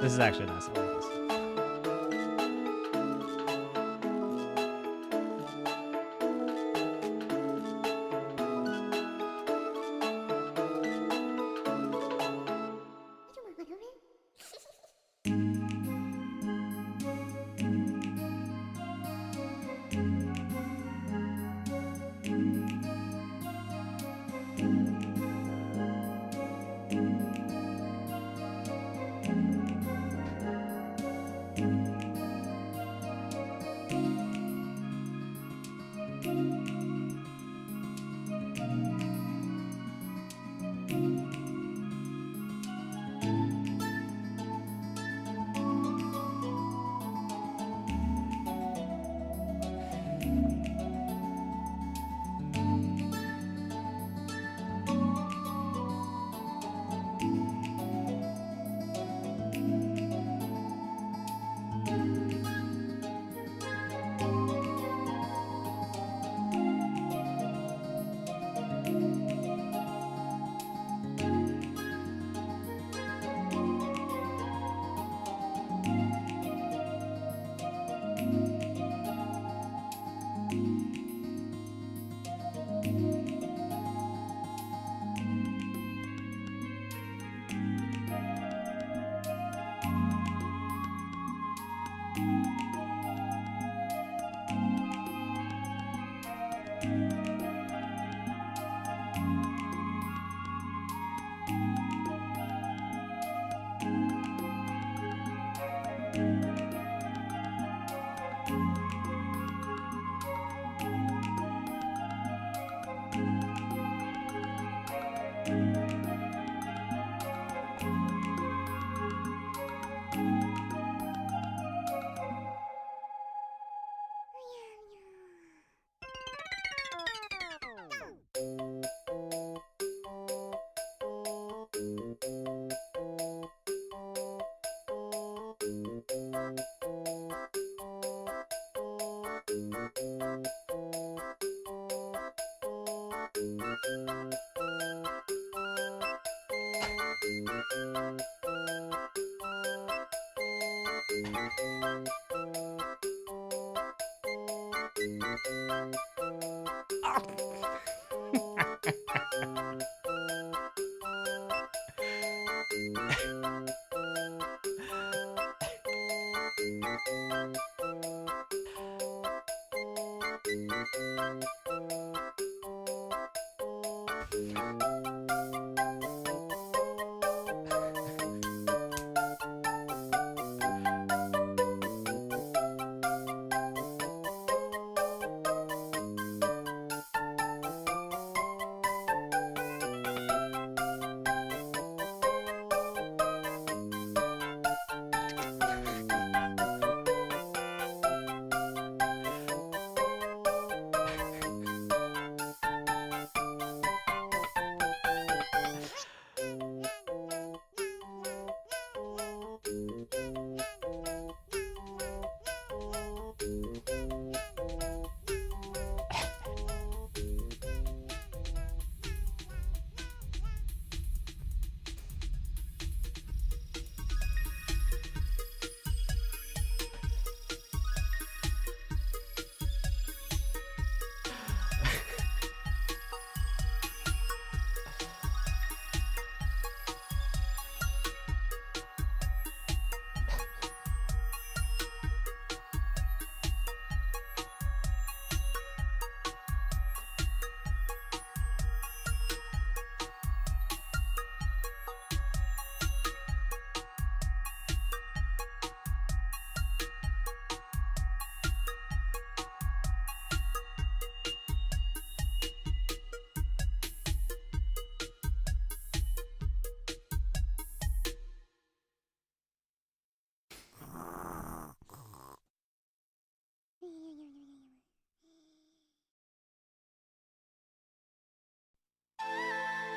This is actually nice. I like this.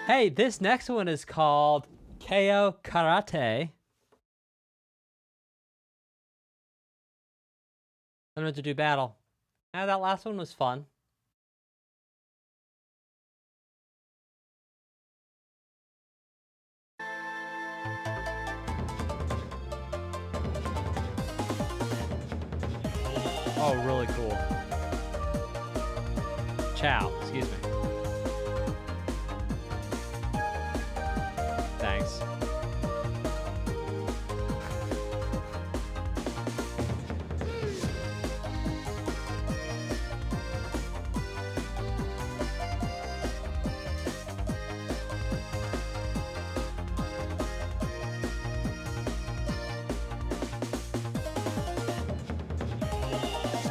Hey, this next one is called KO Karate. I'm going to do battle. Now that last one was fun. Oh, really cool. Ciao. Excuse me. Thanks.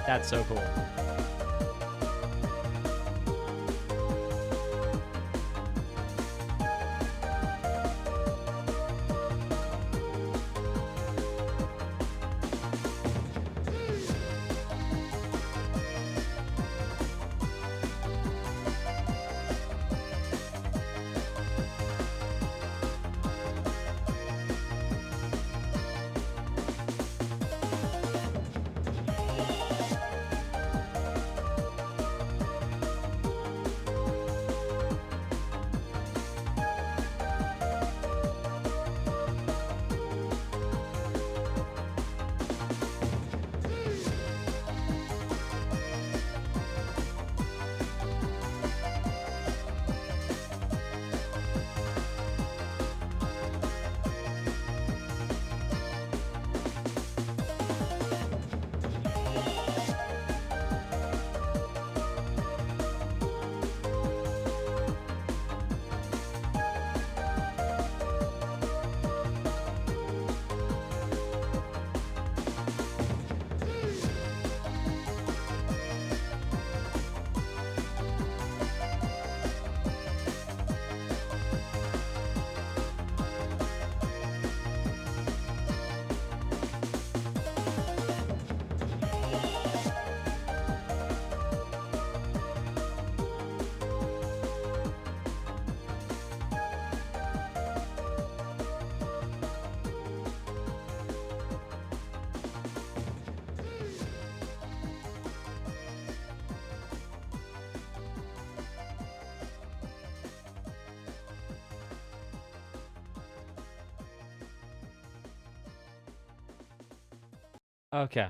That's so cool. Okay.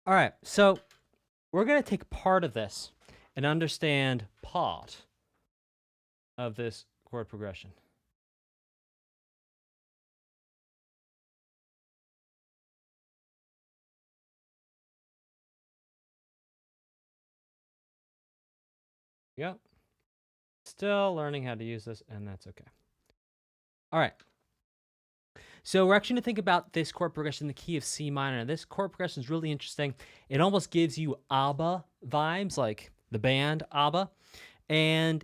All right. So we're going to take part of this and understand part of this chord progression. Yep. Still learning how to use this, and that's okay. All right. So we're actually going to think about this chord progression in the key of C minor. This chord progression is really interesting. It almost gives you ABBA vibes, like the band ABBA. And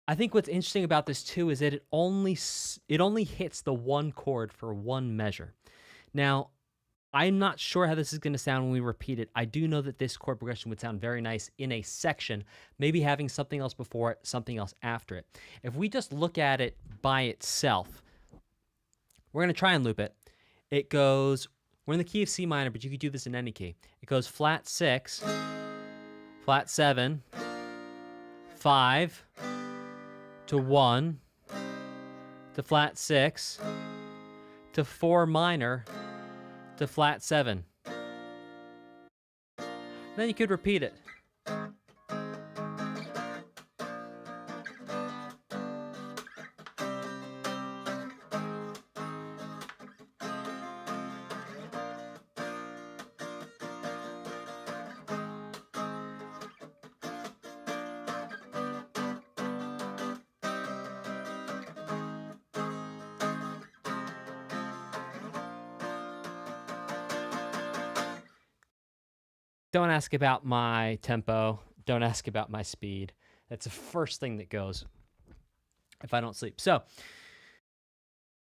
I think what's interesting about this too is that it only hits the one chord for one measure. Now, I'm not sure how this is going to sound when we repeat it. I do know that this chord progression would sound very nice in a section, maybe having something else before it, something else after it. If we just look at it by itself, we're going to try and loop it. It goes, we're in the key of C minor, but you could do this in any key. It goes flat 6, flat 7, 5, to 1, to flat 6, to 4 minor, to flat 7. Then you could repeat it. Don't ask about my tempo. Don't ask about my speed. That's the first thing that goes if I don't sleep. So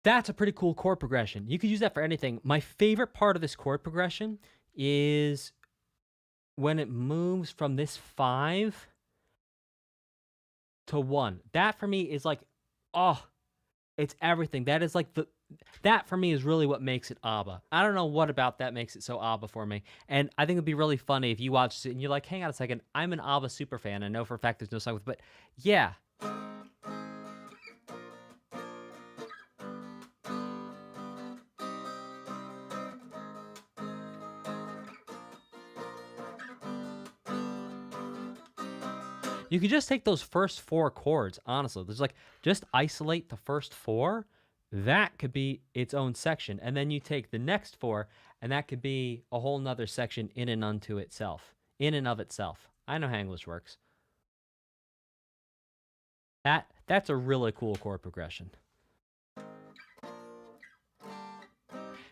that's a pretty cool chord progression. You could use that for anything. My favorite part of this chord progression is when it moves from this 5 to 1. That for me is like, oh, it's everything. That is like that for me is really what makes it ABBA. I don't know what about that makes it so ABBA for me. And I think it'd be really funny if you watch it and you're like, hang on a second, I'm an ABBA super fan. I know for a fact there's no song with, but yeah. You could just take those first 4 chords, honestly. There's like, just isolate the first 4. That could be its own section. And then you take the next 4, and that could be a whole nother section in and unto itself. In and of itself. I know how English works. That's a really cool chord progression.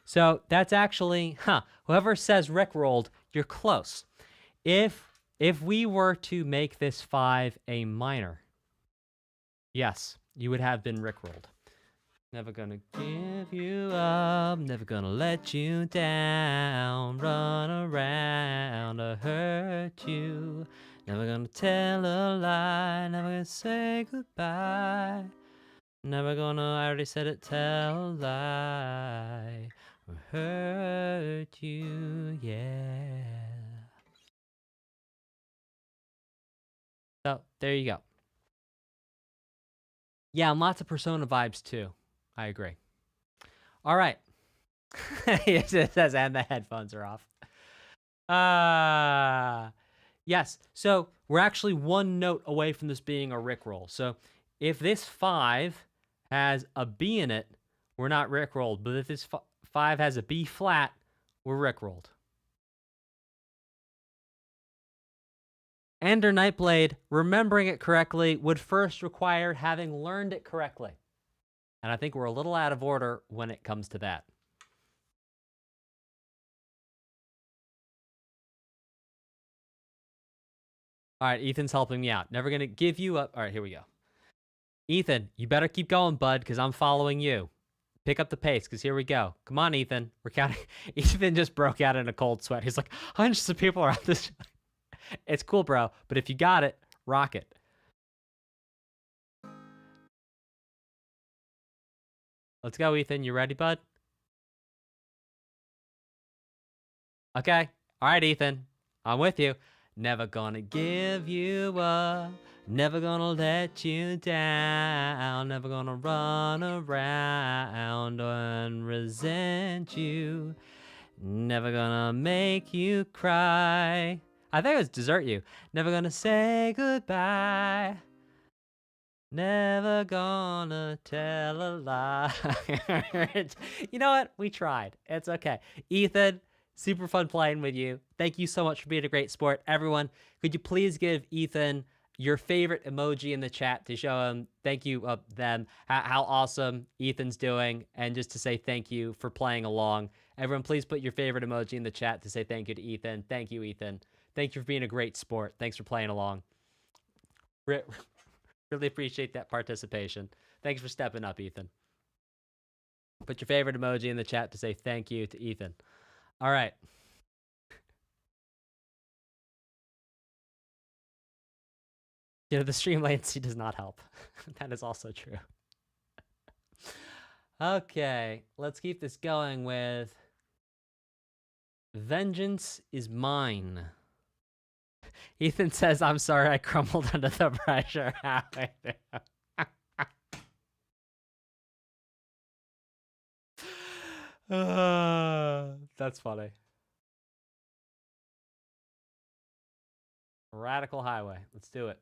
So that's actually, whoever says Rickrolled, you're close. If we were to make this 5 a minor, yes, you would have been Rickrolled. Never gonna give you up, never gonna let you down, run around to hurt you, never gonna tell a lie, never gonna say goodbye, never gonna, I already said it, tell a lie, or hurt you, yeah. So, there you go. Yeah, and lots of Persona vibes too. I agree. All right. It says, and the headphones are off. Yes. So we're actually 1 note away from this being a Rickroll. So if this 5 has a B in it, we're not Rickrolled. But if this 5 has a B flat, we're Rickrolled. Ender Nightblade, remembering it correctly, would first require having learned it correctly. And I think we're a little out of order when it comes to that. All right, Ethan's helping me out. Never going to give you up. All right, here we go. Ethan, you better keep going, bud, because I'm following you. Pick up the pace, because here we go. Come on, Ethan. We're counting. Ethan just broke out in a cold sweat. He's like, hundreds of people are on this. It's cool, bro. But if you got it, rock it. Let's go, Ethan. You ready, bud? Okay. All right, Ethan. I'm with you. Never gonna give you up. Never gonna let you down. Never gonna run around and resent you. Never gonna make you cry. I think it was desert you. Never gonna say goodbye. Never gonna tell a lie. You know what? We tried. It's okay. Ethan, super fun playing with you. Thank you so much for being a great sport. Everyone, could you please give Ethan your favorite emoji in the chat to show him thank you them how awesome Ethan's doing, and just to say thank you for playing along. Everyone, please put your favorite emoji in the chat to say thank you to Ethan. Thank you, Ethan. Thank you for being a great sport. Thanks for playing along. Really appreciate that participation. Thanks for stepping up, Ethan. Put your favorite emoji in the chat to say thank you to Ethan. All right. You know, the stream latency does not help. That is also true. Okay, let's keep this going with Vengeance is Mine. Ethan says, I'm sorry I crumbled under the pressure. That's funny. Radical Highway. Let's do it.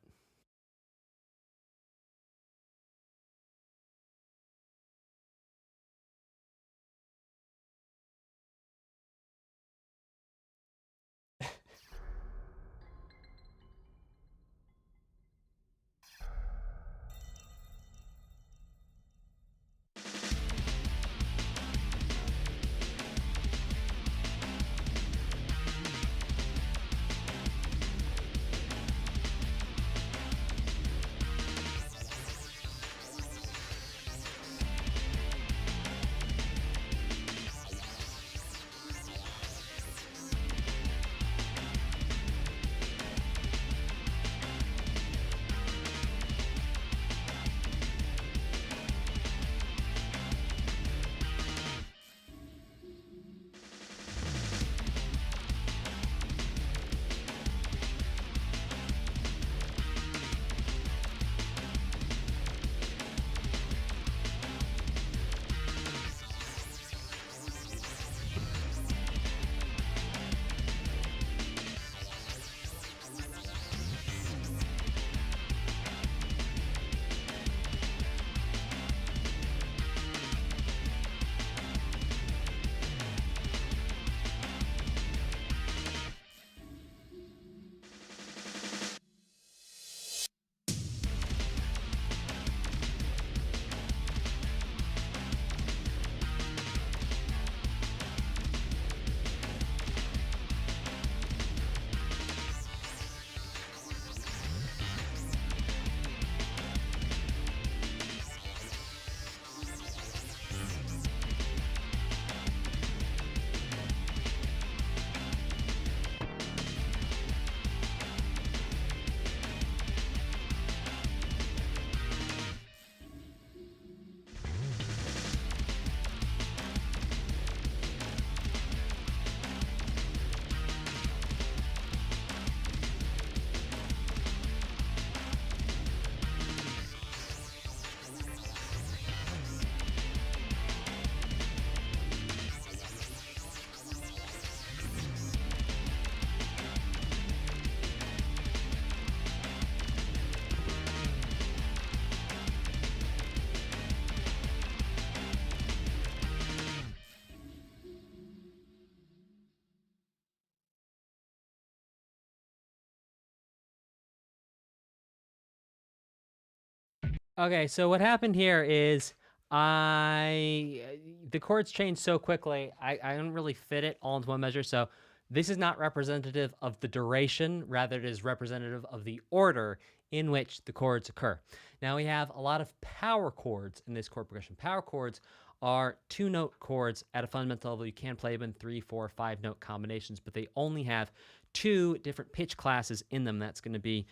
Okay, so what happened here is the chords changed so quickly, I didn't really fit it all into one measure. So this is not representative of the duration, rather it is representative of the order in which the chords occur. Now we have a lot of power chords in this chord progression. Power chords are 2-note chords at a fundamental level. You can play them in 3, 4, 5-note combinations, but they only have 2 different pitch classes in them. That's going to be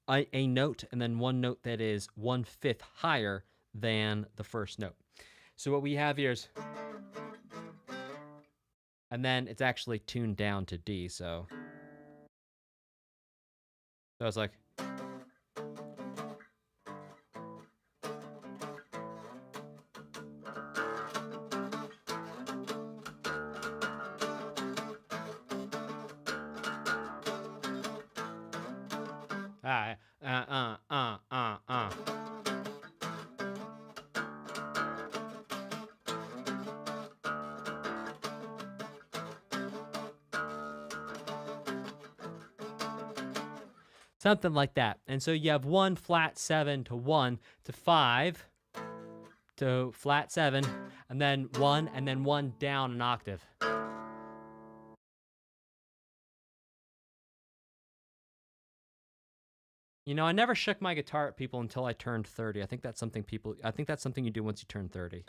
a note and then one note that is 1/5 higher than the first note. So what we have here is, and then it's actually tuned down to D. So it's like, ah, uh, uh, uh, uh. Something like that. And so you have 1 flat 7 to 1 to 5 to flat 7, and then 1, and then 1 down an octave. You know, I never shook my guitar at people until I turned 30. I think that's something you do once you turn 30.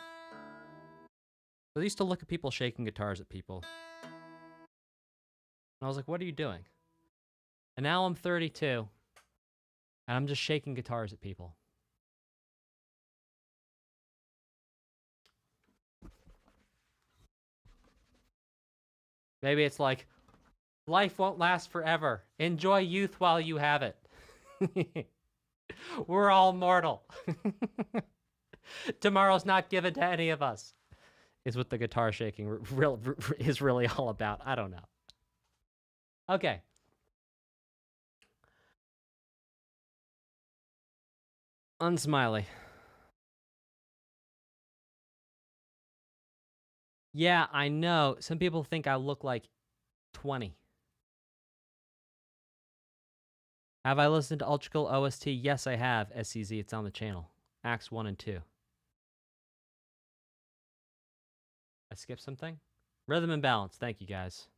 I used to look at people shaking guitars at people. And I was like, what are you doing? And now I'm 32, and I'm just shaking guitars at people. Maybe it's like, life won't last forever. Enjoy youth while you have it. We're all mortal. Tomorrow's not given to any of us, is what the guitar shaking is really all about. I don't know. Okay. Unsmiley. Yeah, I know. Some people think I look like 20. Have I listened to Ultra OST? Yes, I have. SCZ, it's on the channel. Acts 1 and 2. I skipped something? Rhythm and balance. Thank you, guys.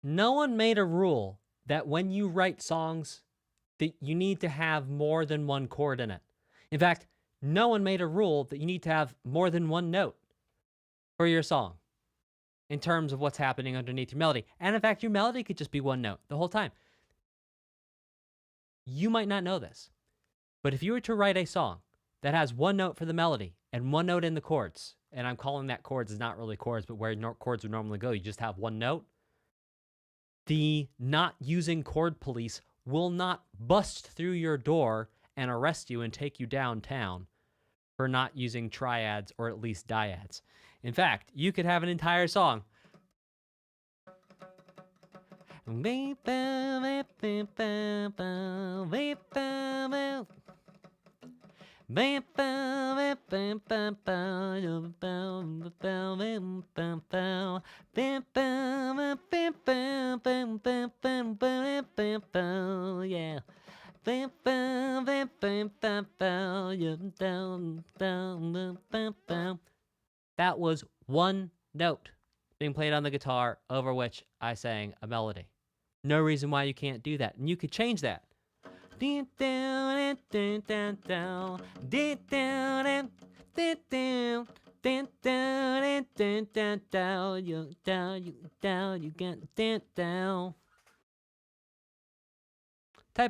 No one made a rule that when you write songs that you need to have more than one chord in it. In fact, no one made a rule that you need to have more than one note for your song in terms of what's happening underneath your melody. And in fact, your melody could just be one note the whole time. You might not know this, but if you were to write a song that has one note for the melody and one note in the chords, and I'm calling that chords is not really chords, but where chords would normally go, you just have one note, the not using chord police will not bust through your door and arrest you and take you downtown for not using triads or at least dyads. In fact, you could have an entire song. Yeah. That was one note being played on the guitar over which I sang a melody. No reason why you can't do that. And you could change that. Type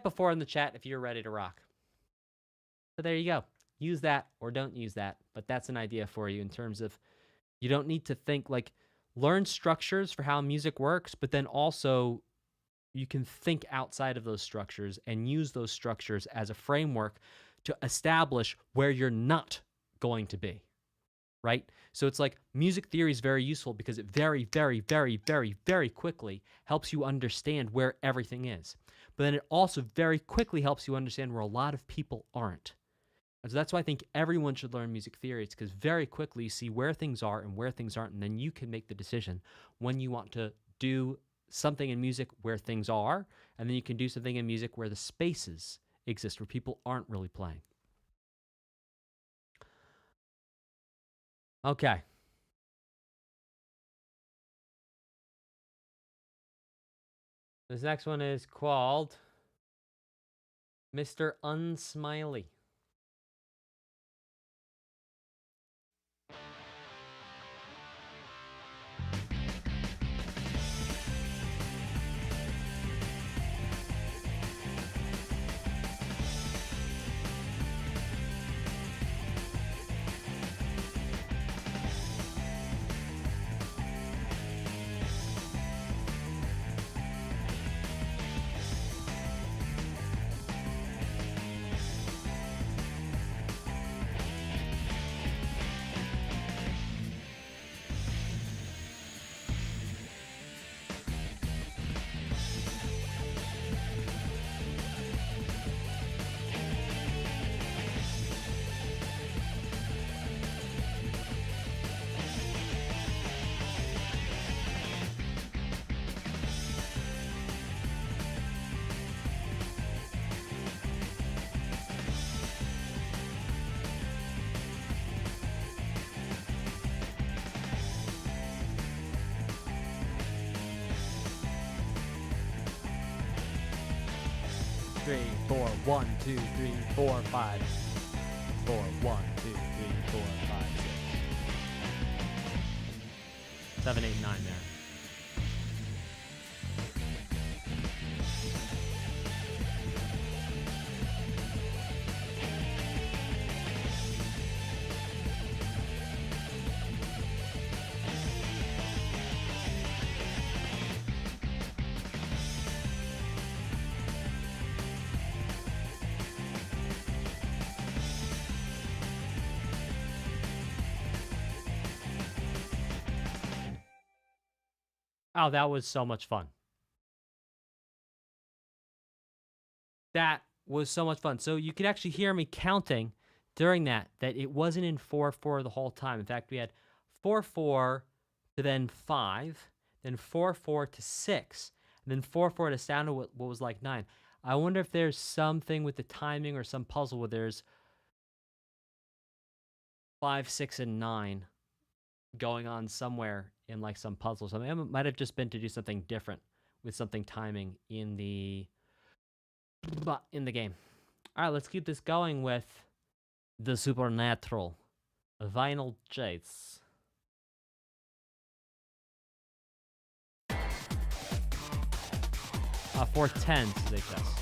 a 4 in the chat if you're ready to rock. So there you go. Use that or don't use that, but that's an idea for you in terms of you don't need to think like learn structures for how music works, but then also you can think outside of those structures and use those structures as a framework to establish where you're not going to be, right? So it's like music theory is very useful because it very, very, very, very, very quickly helps you understand where everything is. But then it also very quickly helps you understand where a lot of people aren't. And so that's why I think everyone should learn music theory. It's because very quickly you see where things are and where things aren't, and then you can make the decision when you want to do something in music where things are, and then you can do something in music where the spaces exist, where people aren't really playing. Okay. This next one is called Mr. Unsmiley. 3, 4, 1, 2, 3, 4, 5. 4, 1, 2, 3, 4, 5, 6. 7, 8, 9 there. Oh, that was so much fun. That was so much fun. So you could actually hear me counting during that it wasn't in 4/4 the whole time. In fact, we had 4/4 to then 5, then 4/4 to 6, and then 4/4 to sound of what was like 9. I wonder if there's something with the timing or some puzzle where there's 5, 6, and 9 going on somewhere in like some puzzle. So it might have just been to do something different with something timing in the game. All right, let's keep this going with the Supernatural Vinyl Chase. For 10 to the chest.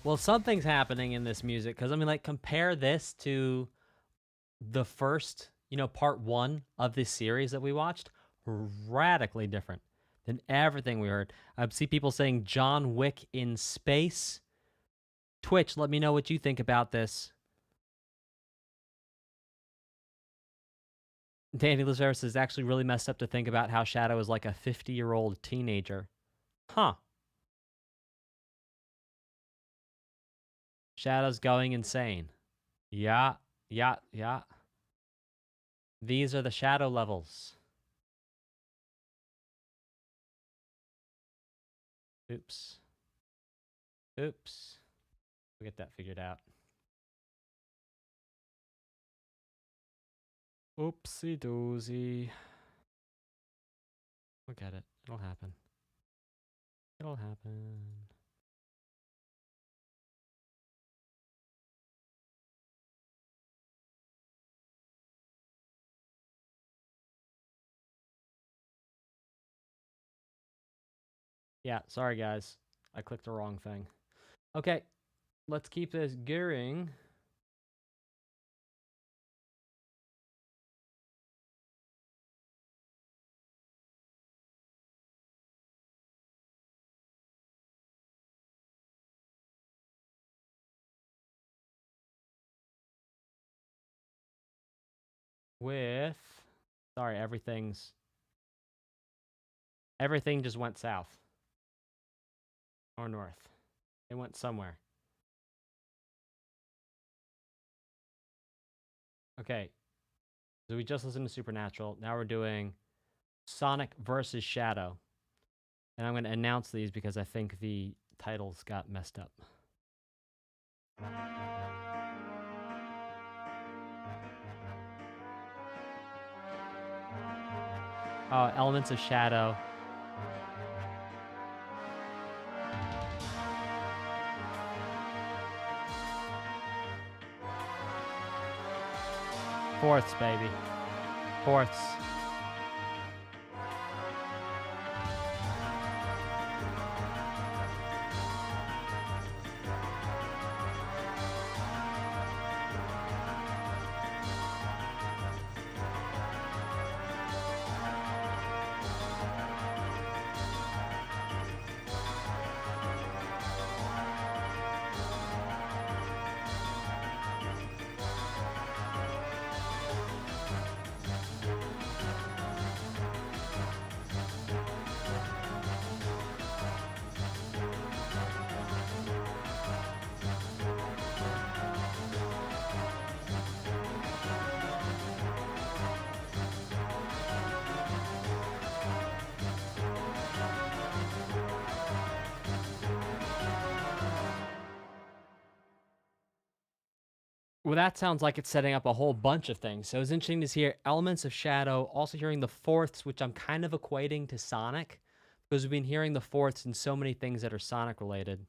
Well, something's happening in this music because I mean, like, compare this to the first, part 1 of this series that we watched. Radically different than everything we heard. I see people saying John Wick in space. Twitch, let me know what you think about this. Danny Lazarus says, actually really messed up to think about how Shadow is like a 50-year-old teenager. Huh. Shadow's going insane. Yeah. These are the Shadow levels. Oops. We'll get that figured out. Oopsie doozy. We'll get it. It'll happen. Yeah, sorry guys. I clicked the wrong thing. Okay, let's keep this going. Sorry, everything just went south. Or north. It went somewhere. Okay. So we just listened to Supernatural. Now we're doing Sonic versus Shadow. And I'm going to announce these because I think the titles got messed up. Elements of Shadow. Fourths, baby. Fourths. Well, that sounds like it's setting up a whole bunch of things. So it's interesting to hear elements of Shadow, also hearing the fourths, which I'm kind of equating to Sonic, because we've been hearing the fourths in so many things that are Sonic related.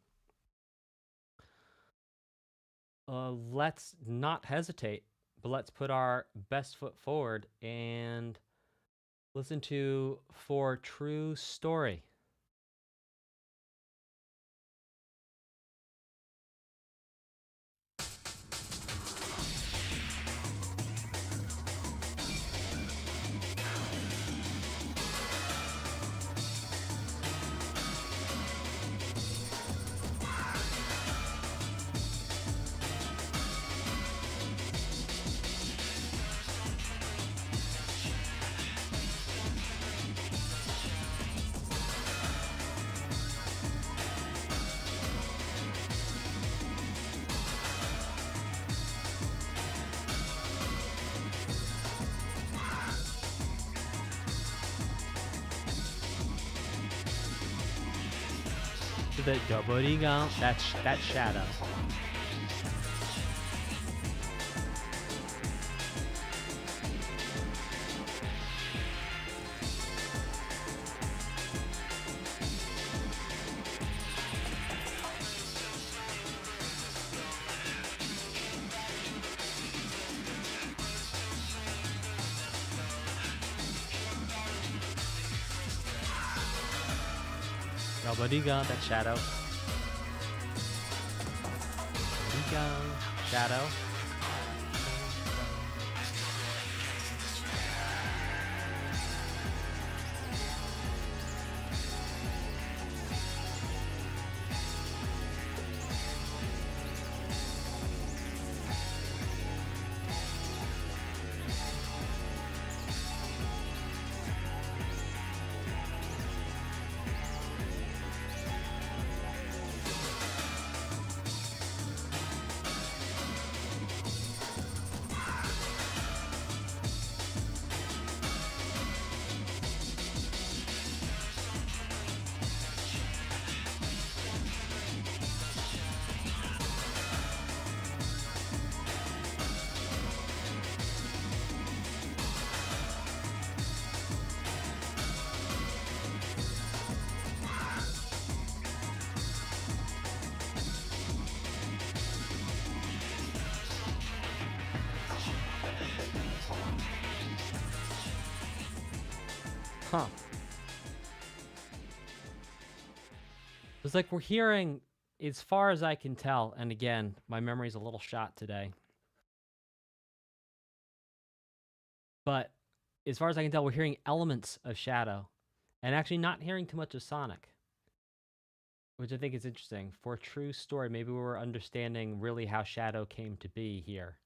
Let's not hesitate, but let's put our best foot forward and listen to For True Story. To the double that's Shadow. Double that's Shadow. Shadow. Huh. It's like we're hearing, as far as I can tell, and again, my memory's a little shot today, but as far as I can tell, we're hearing elements of Shadow and actually not hearing too much of Sonic, which I think is interesting. For a true story, maybe we're understanding really how Shadow came to be here.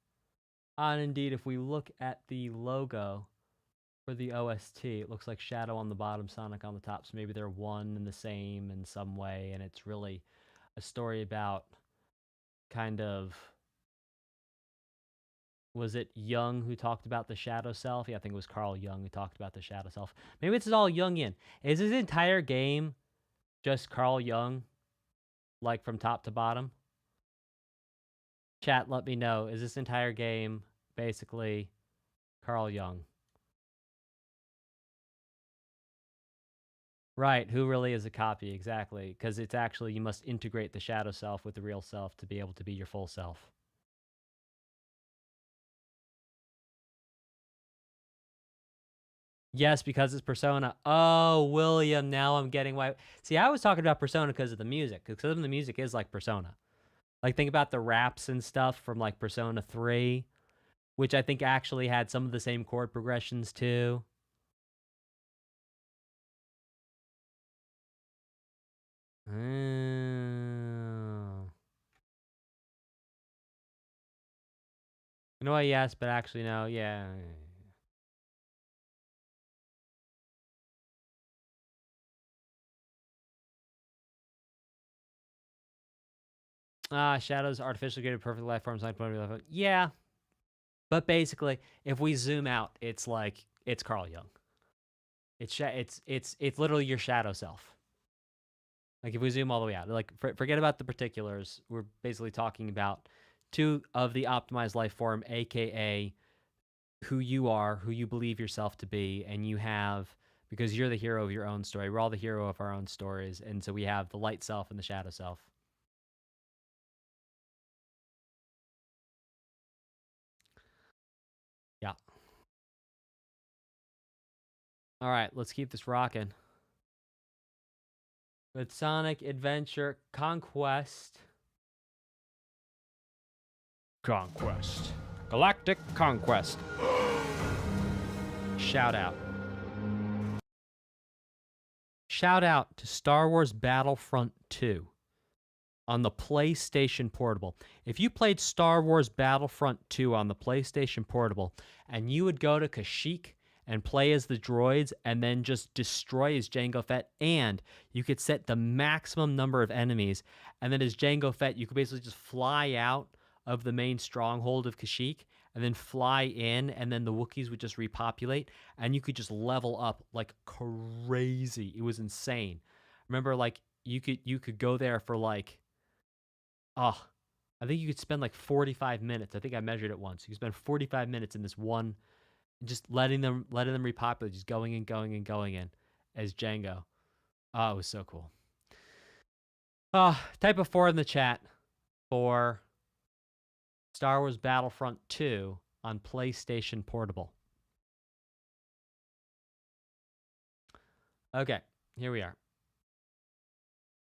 And indeed, if we look at the logo for the OST, it looks like Shadow on the bottom, Sonic on the top, so maybe they're one and the same in some way, and it's really a story about kind of, was it Jung who talked about the shadow self? Yeah, I think it was Carl Jung who talked about the shadow self. Maybe it's all Jungian. Is this entire game just Carl Jung, like from top to bottom? Chat, let me know. Is this entire game basically Carl Jung? Right, who really is a copy, exactly, because it's actually you must integrate the shadow self with the real self to be able to be your full self. Yes, because it's Persona. Oh, William, now I'm getting why. See, I was talking about Persona because of the music, because some of the music is like Persona. Like, think about the raps and stuff from like Persona 3, which I think actually had some of the same chord progressions too. Oh. You know what? Yes, but actually, no. Yeah. Shadows, artificially created perfect life forms. Yeah, but basically, if we zoom out, it's like it's Carl Jung. It's literally your shadow self. Like if we zoom all the way out, like forget about the particulars. We're basically talking about two of the optimized life form, aka who you are, who you believe yourself to be, and you have because you're the hero of your own story. We're all the hero of our own stories, and so we have the light self and the shadow self. Yeah. All right, let's keep this rocking. With Sonic Adventure Conquest. Conquest. Galactic Conquest. Shout out. Shout out to Star Wars Battlefront 2 on the PlayStation Portable. If you played Star Wars Battlefront 2 on the PlayStation Portable and you would go to Kashyyyk and play as the droids and then just destroy as Jango Fett, and you could set the maximum number of enemies, and then as Jango Fett, you could basically just fly out of the main stronghold of Kashyyyk and then fly in, and then the Wookiees would just repopulate, and you could just level up like crazy. It was insane. Remember, like you could go there for like oh, I think you could spend like 45 minutes. I think I measured it once. You could spend 45 minutes in this one, just letting them repopulate, just going and going and going in as Django. Oh, it was so cool. Type of 4 in the chat for Star Wars Battlefront 2 on PlayStation Portable. Okay, here we are.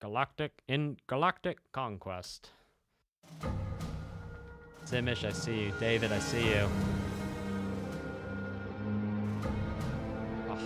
Galactic Conquest. Simish, I see you. David, I see you. Oh.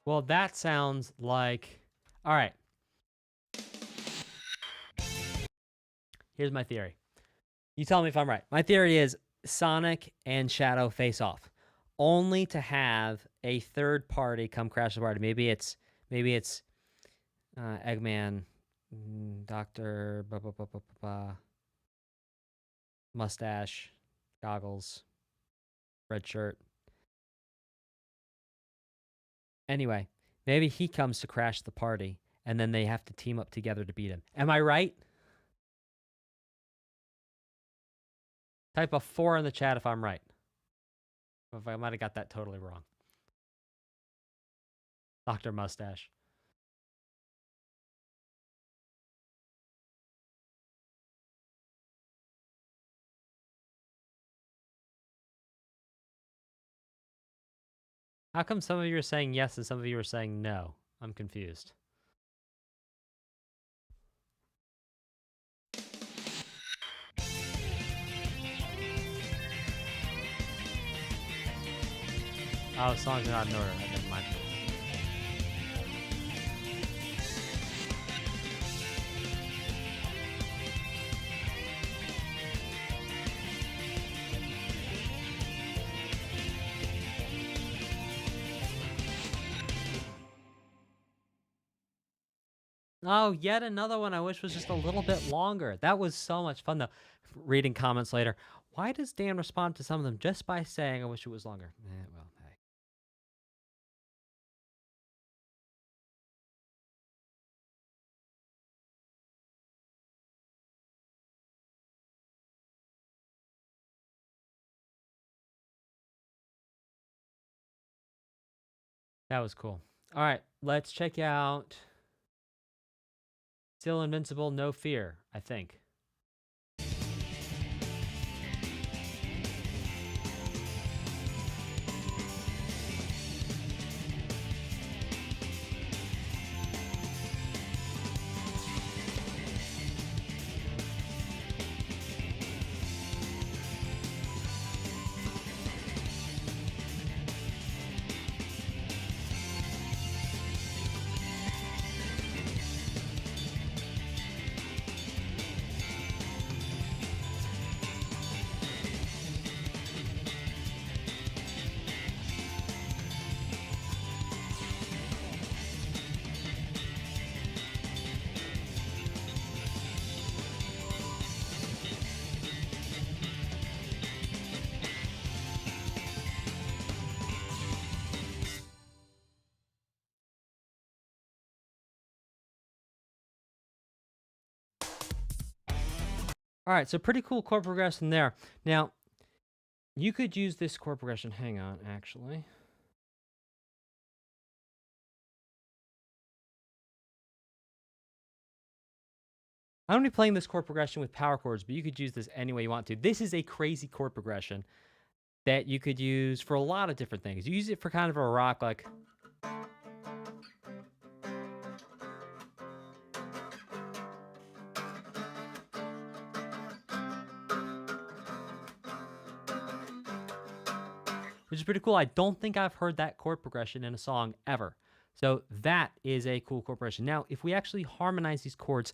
Well, that sounds like. All right. Here's my theory. You tell me if I'm right. My theory is Sonic and Shadow face off, only to have a third party come crash the party. Maybe it's Eggman, Doctor mustache, goggles, red shirt. Anyway, maybe he comes to crash the party, and then they have to team up together to beat him. Am I right? Type a 4 in the chat if I'm right. If I might have got that totally wrong. Dr. Mustache. How come some of you are saying yes and some of you are saying no? I'm confused. Oh, songs are not in order. Never mind. Oh, yet another one I wish was just a little bit longer. That was so much fun, though. Reading comments later. Why does Dan respond to some of them just by saying, I wish it was longer? Well, hey. That was cool. All right, let's check out Still Invincible, No Fear, I think. All right, so pretty cool chord progression there. Now, you could use this chord progression. Hang on, actually. I'm going to be playing this chord progression with power chords, but you could use this any way you want to. This is a crazy chord progression that you could use for a lot of different things. You use it for kind of a rock, like... which is pretty cool. I don't think I've heard that chord progression in a song ever. So that is a cool chord progression. Now, if we actually harmonize these chords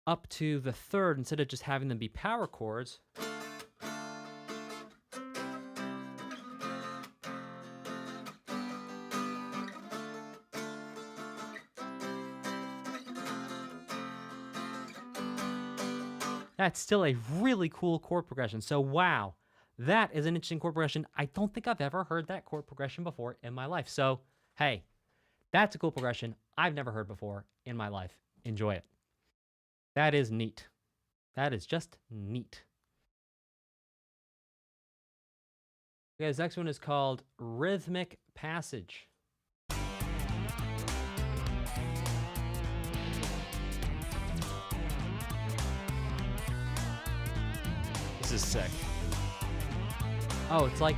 up to the third, instead of just having them be power chords... that's still a really cool chord progression. So wow, that is an interesting chord progression. I don't think I've ever heard that chord progression before in my life. So hey, that's a cool progression I've never heard before in my life. Enjoy it. That is neat. That is just neat. Okay, this next one is called Rhythmic Passage. This is sick. Oh, it's like...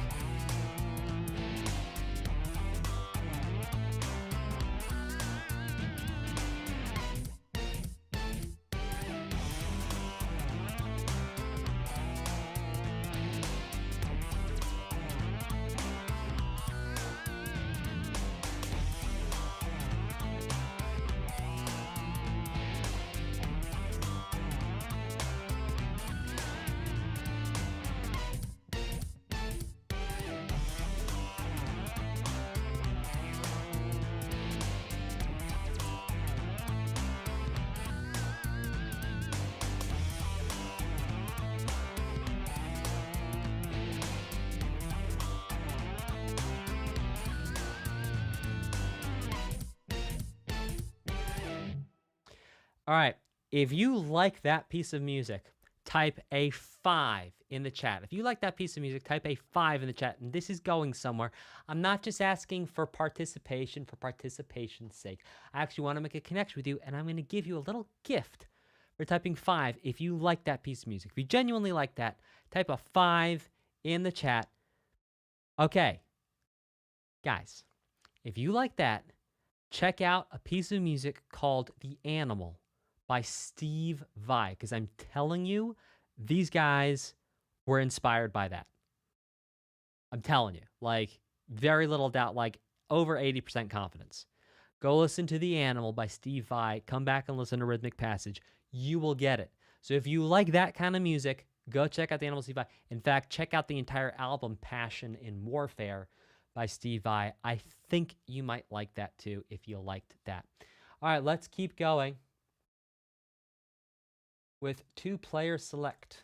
All right, if you like that piece of music, type a 5 in the chat. If you like that piece of music, type a 5 in the chat. And this is going somewhere. I'm not just asking for participation for participation's sake. I actually want to make a connection with you, and I'm going to give you a little gift for typing 5 if you like that piece of music. If you genuinely like that, type a 5 in the chat. Okay, guys, if you like that, check out a piece of music called The Animal by Steve Vai, because I'm telling you, these guys were inspired by that. I'm telling you, like, very little doubt, like over 80% confidence. Go listen to The Animal by Steve Vai. Come back and listen to Rhythmic Passage. You will get it. So if you like that kind of music, go check out The Animal, Steve Vai. In fact, check out the entire album, Passion in Warfare by Steve Vai. I think you might like that too if you liked that. All right, let's keep going with 2-player select.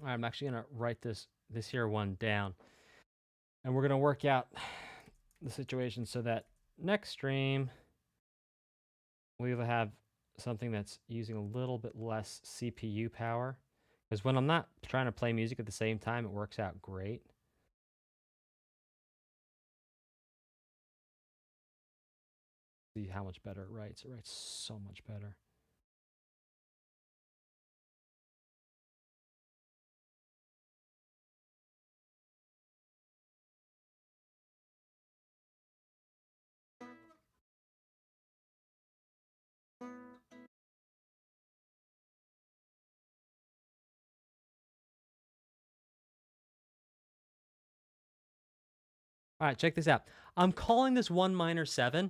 All right, I'm actually going to write this here one down. And we're going to work out the situation so that next stream, we will have something that's using a little bit less CPU power. Because when I'm not trying to play music at the same time, it works out great. See how much better it writes. It writes so much better. All right, check this out. I'm calling this 1 minor 7.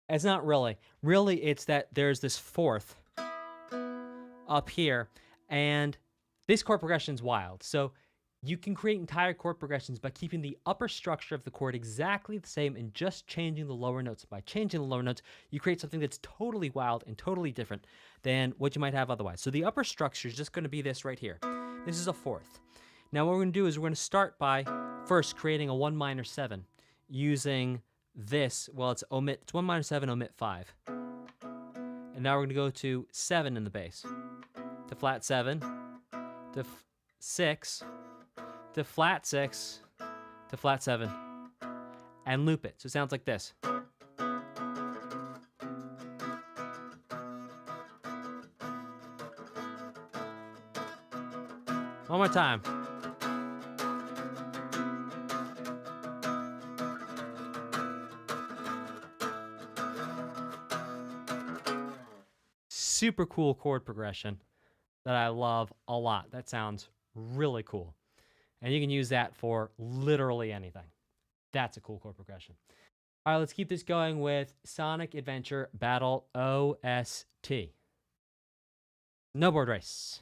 It's not really. Really, it's that there's this fourth up here, and this chord progression is wild. So you can create entire chord progressions by keeping the upper structure of the chord exactly the same and just changing the lower notes. By changing the lower notes, you create something that's totally wild and totally different than what you might have otherwise. So the upper structure is just going to be this right here. This is a fourth. Now what we're going to do is we're going to start by first creating a 1 minor 7 using this. Well, it's 1 minor 7, omit 5. And now we're going to go to 7 in the bass, to flat 7, to 6, to flat 6, to flat 7, and loop it. So it sounds like this. One more time. super cool chord progression that I love a lot. That sounds really cool. And you can use that for literally anything. That's a cool chord progression. All right, let's keep this going with Sonic Adventure Battle OST. Snowboard race.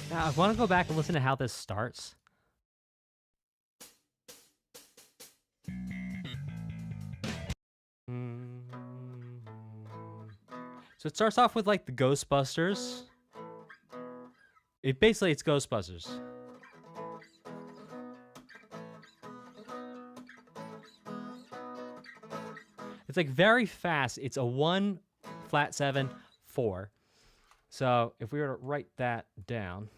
Now, I want to go back and listen to how this starts. So it starts off with like the Ghostbusters. It's Ghostbusters. It's like very fast. It's a 1 flat 7 4. So if we were to write that down.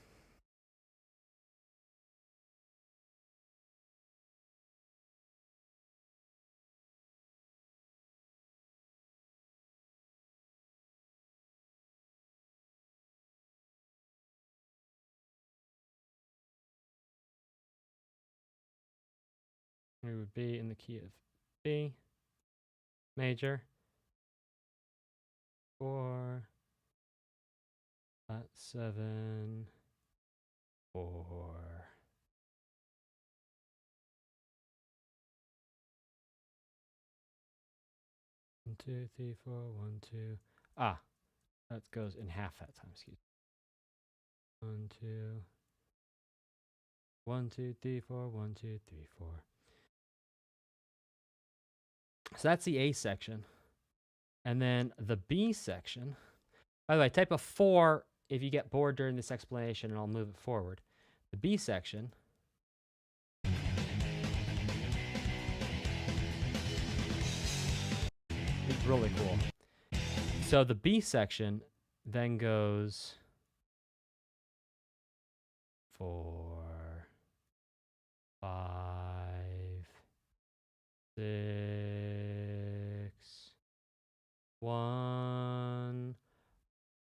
We would be in the key of B major. 4 flat 7 4. One, 2, 3, 4, 1, 2. Ah, that goes in half that time. Excuse me. 1, 2. 1, 2, 3, 4. 1, 2, 3, 4. So that's the A section. And then the B section. By the way, type of 4 if you get bored during this explanation, and I'll move it forward. The B section. It's really cool. So the B section then goes 4, 5, 6, 1,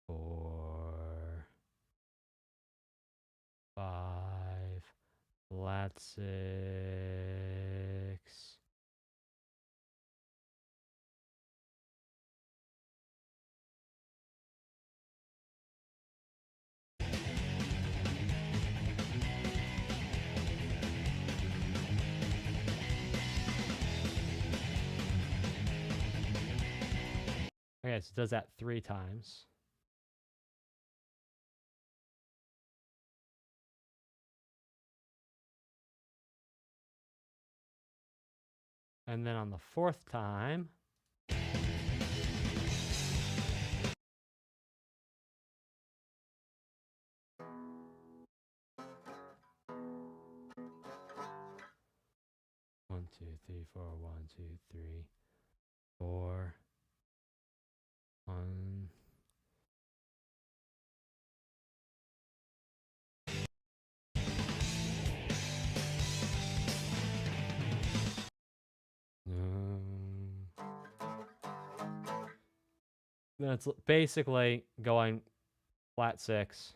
4, 5, flat 6. Okay, so it does that 3 times. And then on the 4th time, one, two, three, four, 1, 2, 3, 4, 1. Then it's basically going flat 6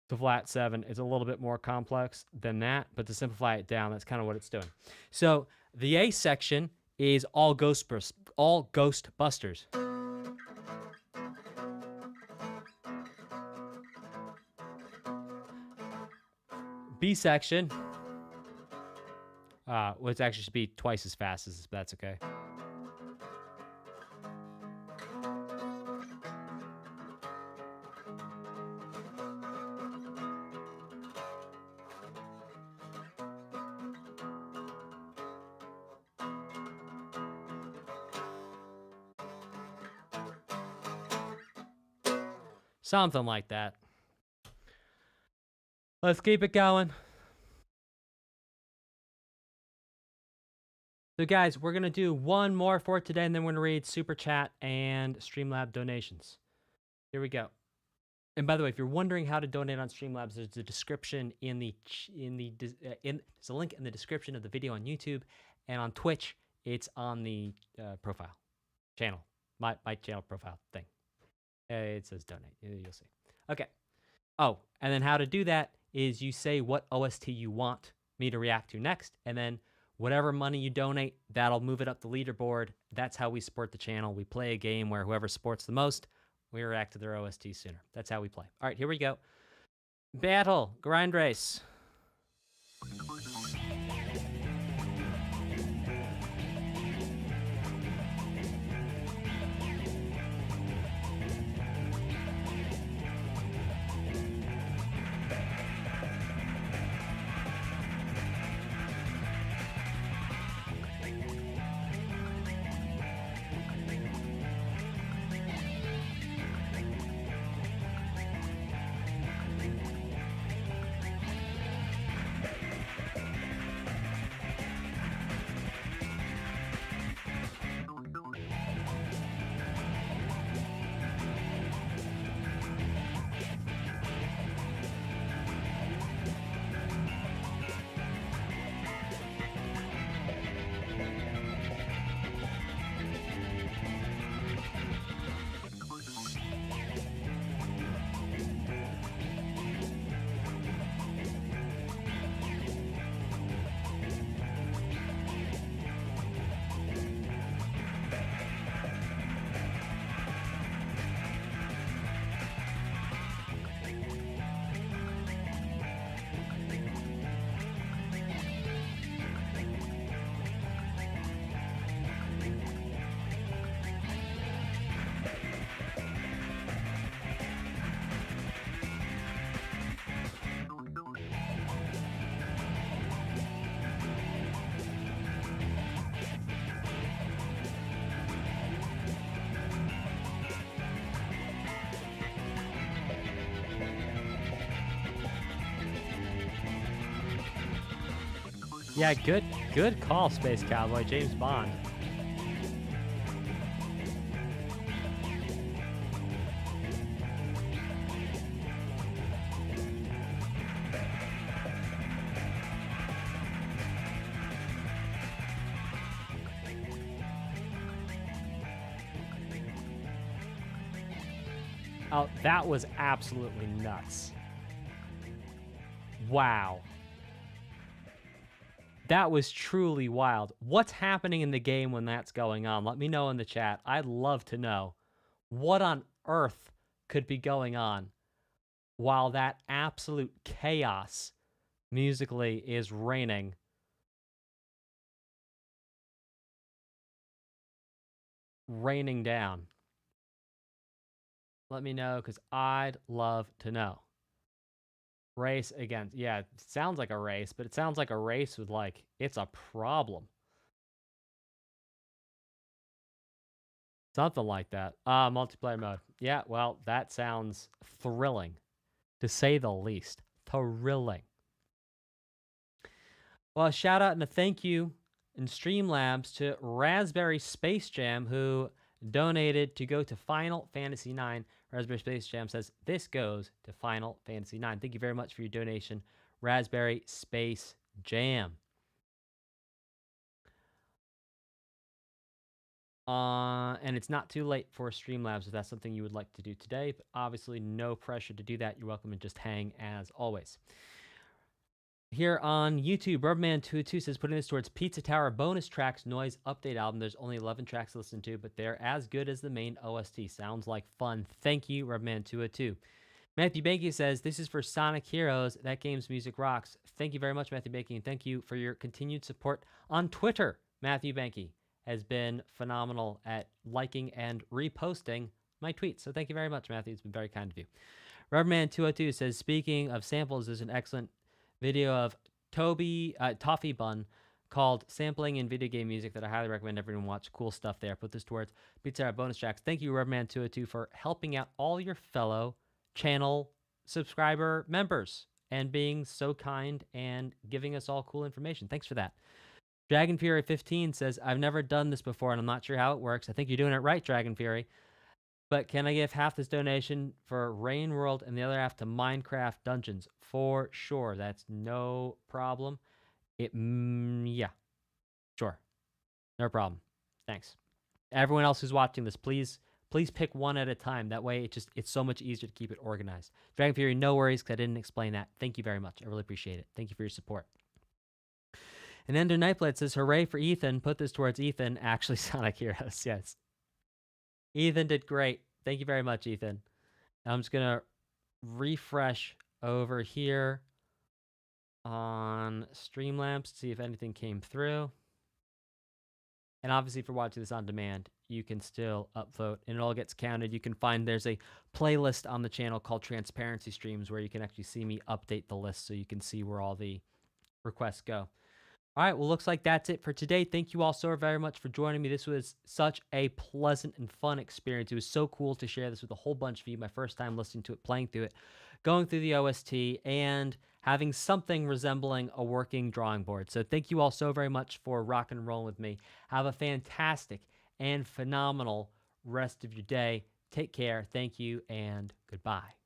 to flat 7. It's a little bit more complex than that, but to simplify it down, that's kind of what it's doing. So the A section is all ghost busters. B section, which actually should be twice as fast as this, but that's okay. Something like that. Let's keep it going. So guys, we're going to do one more for today, and then we're going to read Super Chat and Streamlab donations. Here we go. And by the way, if you're wondering how to donate on Streamlabs, there's a description there's a link in the description of the video on YouTube, and on Twitch, it's on the profile channel, my channel profile thing. It says donate. You'll see. Okay. Oh, and then how to do that is you say what OST you want me to react to next, and then whatever money you donate, that'll move it up the leaderboard. That's how we support the channel. We play a game where whoever supports the most, we react to their OST sooner. That's how we play. All right, here we go. Battle, grind race. Yeah, good call, Space Cowboy, James Bond. Oh, that was absolutely nuts. Wow. That was truly wild. What's happening in the game when that's going on? Let me know in the chat. I'd love to know what on earth could be going on while that absolute chaos musically is reigning. raining down? Let me know, because I'd love to know. Race against, yeah, it sounds like a race, but it sounds like a race with, like, it's a problem. Something like that. Multiplayer mode. Yeah, well, that sounds thrilling, to say the least. Thrilling. Well, a shout out and a thank you in Streamlabs to Raspberry Space Jam, who donated to go to Final Fantasy IX. Raspberry Space Jam says, this goes to Final Fantasy IX. Thank you very much for your donation, Raspberry Space Jam. And it's not too late for Streamlabs if that's something you would like to do today, but obviously no pressure to do that. You're welcome to just hang as always. Here on YouTube, Rubberman202 says, putting this towards Pizza Tower bonus tracks noise update album. There's only 11 tracks to listen to, but they're as good as the main OST. Sounds like fun. Thank you, Rubberman202. Matthew Banky says, this is for Sonic Heroes. That game's music rocks. Thank you very much, Matthew Banky, and thank you for your continued support on Twitter. Matthew Banky has been phenomenal at liking and reposting my tweets. So thank you very much, Matthew. It's been very kind of you. Rubberman202 says, speaking of samples, there's an excellent video of Toffee Bun called Sampling in Video Game Music that I highly recommend everyone watch. Cool stuff there. Put this towards Pizza Hut bonus tracks. Thank you, Rubberman202, for helping out all your fellow channel subscriber members and being so kind and giving us all cool information. Thanks for that. Dragon Fury 15 says, I've never done this before and I'm not sure how it works. I think you're doing it right, Dragon Fury. But can I give half this donation for Rain World and the other half to Minecraft Dungeons? For sure. That's no problem. Yeah. Sure. No problem. Thanks. Everyone else who's watching this, please pick one at a time. That way it's so much easier to keep it organized. Dragon Fury, no worries, because I didn't explain that. Thank you very much. I really appreciate it. Thank you for your support. And Ender Nightblade says, hooray for Ethan. Put this towards Ethan. Actually, Sonic Heroes. Yes. Ethan did great. Thank you very much, Ethan. I'm just going to refresh over here on Streamlabs to see if anything came through. And obviously, if you're watching this on demand, you can still upvote, and it all gets counted. You can find there's a playlist on the channel called Transparency Streams where you can actually see me update the list so you can see where all the requests go. All right, well, looks like that's it for today. Thank you all so very much for joining me. This was such a pleasant and fun experience. It was so cool to share this with a whole bunch of you. My first time listening to it, playing through it, going through the OST, and having something resembling a working drawing board. So thank you all so very much for rock and rolling with me. Have a fantastic and phenomenal rest of your day. Take care. Thank you, and goodbye.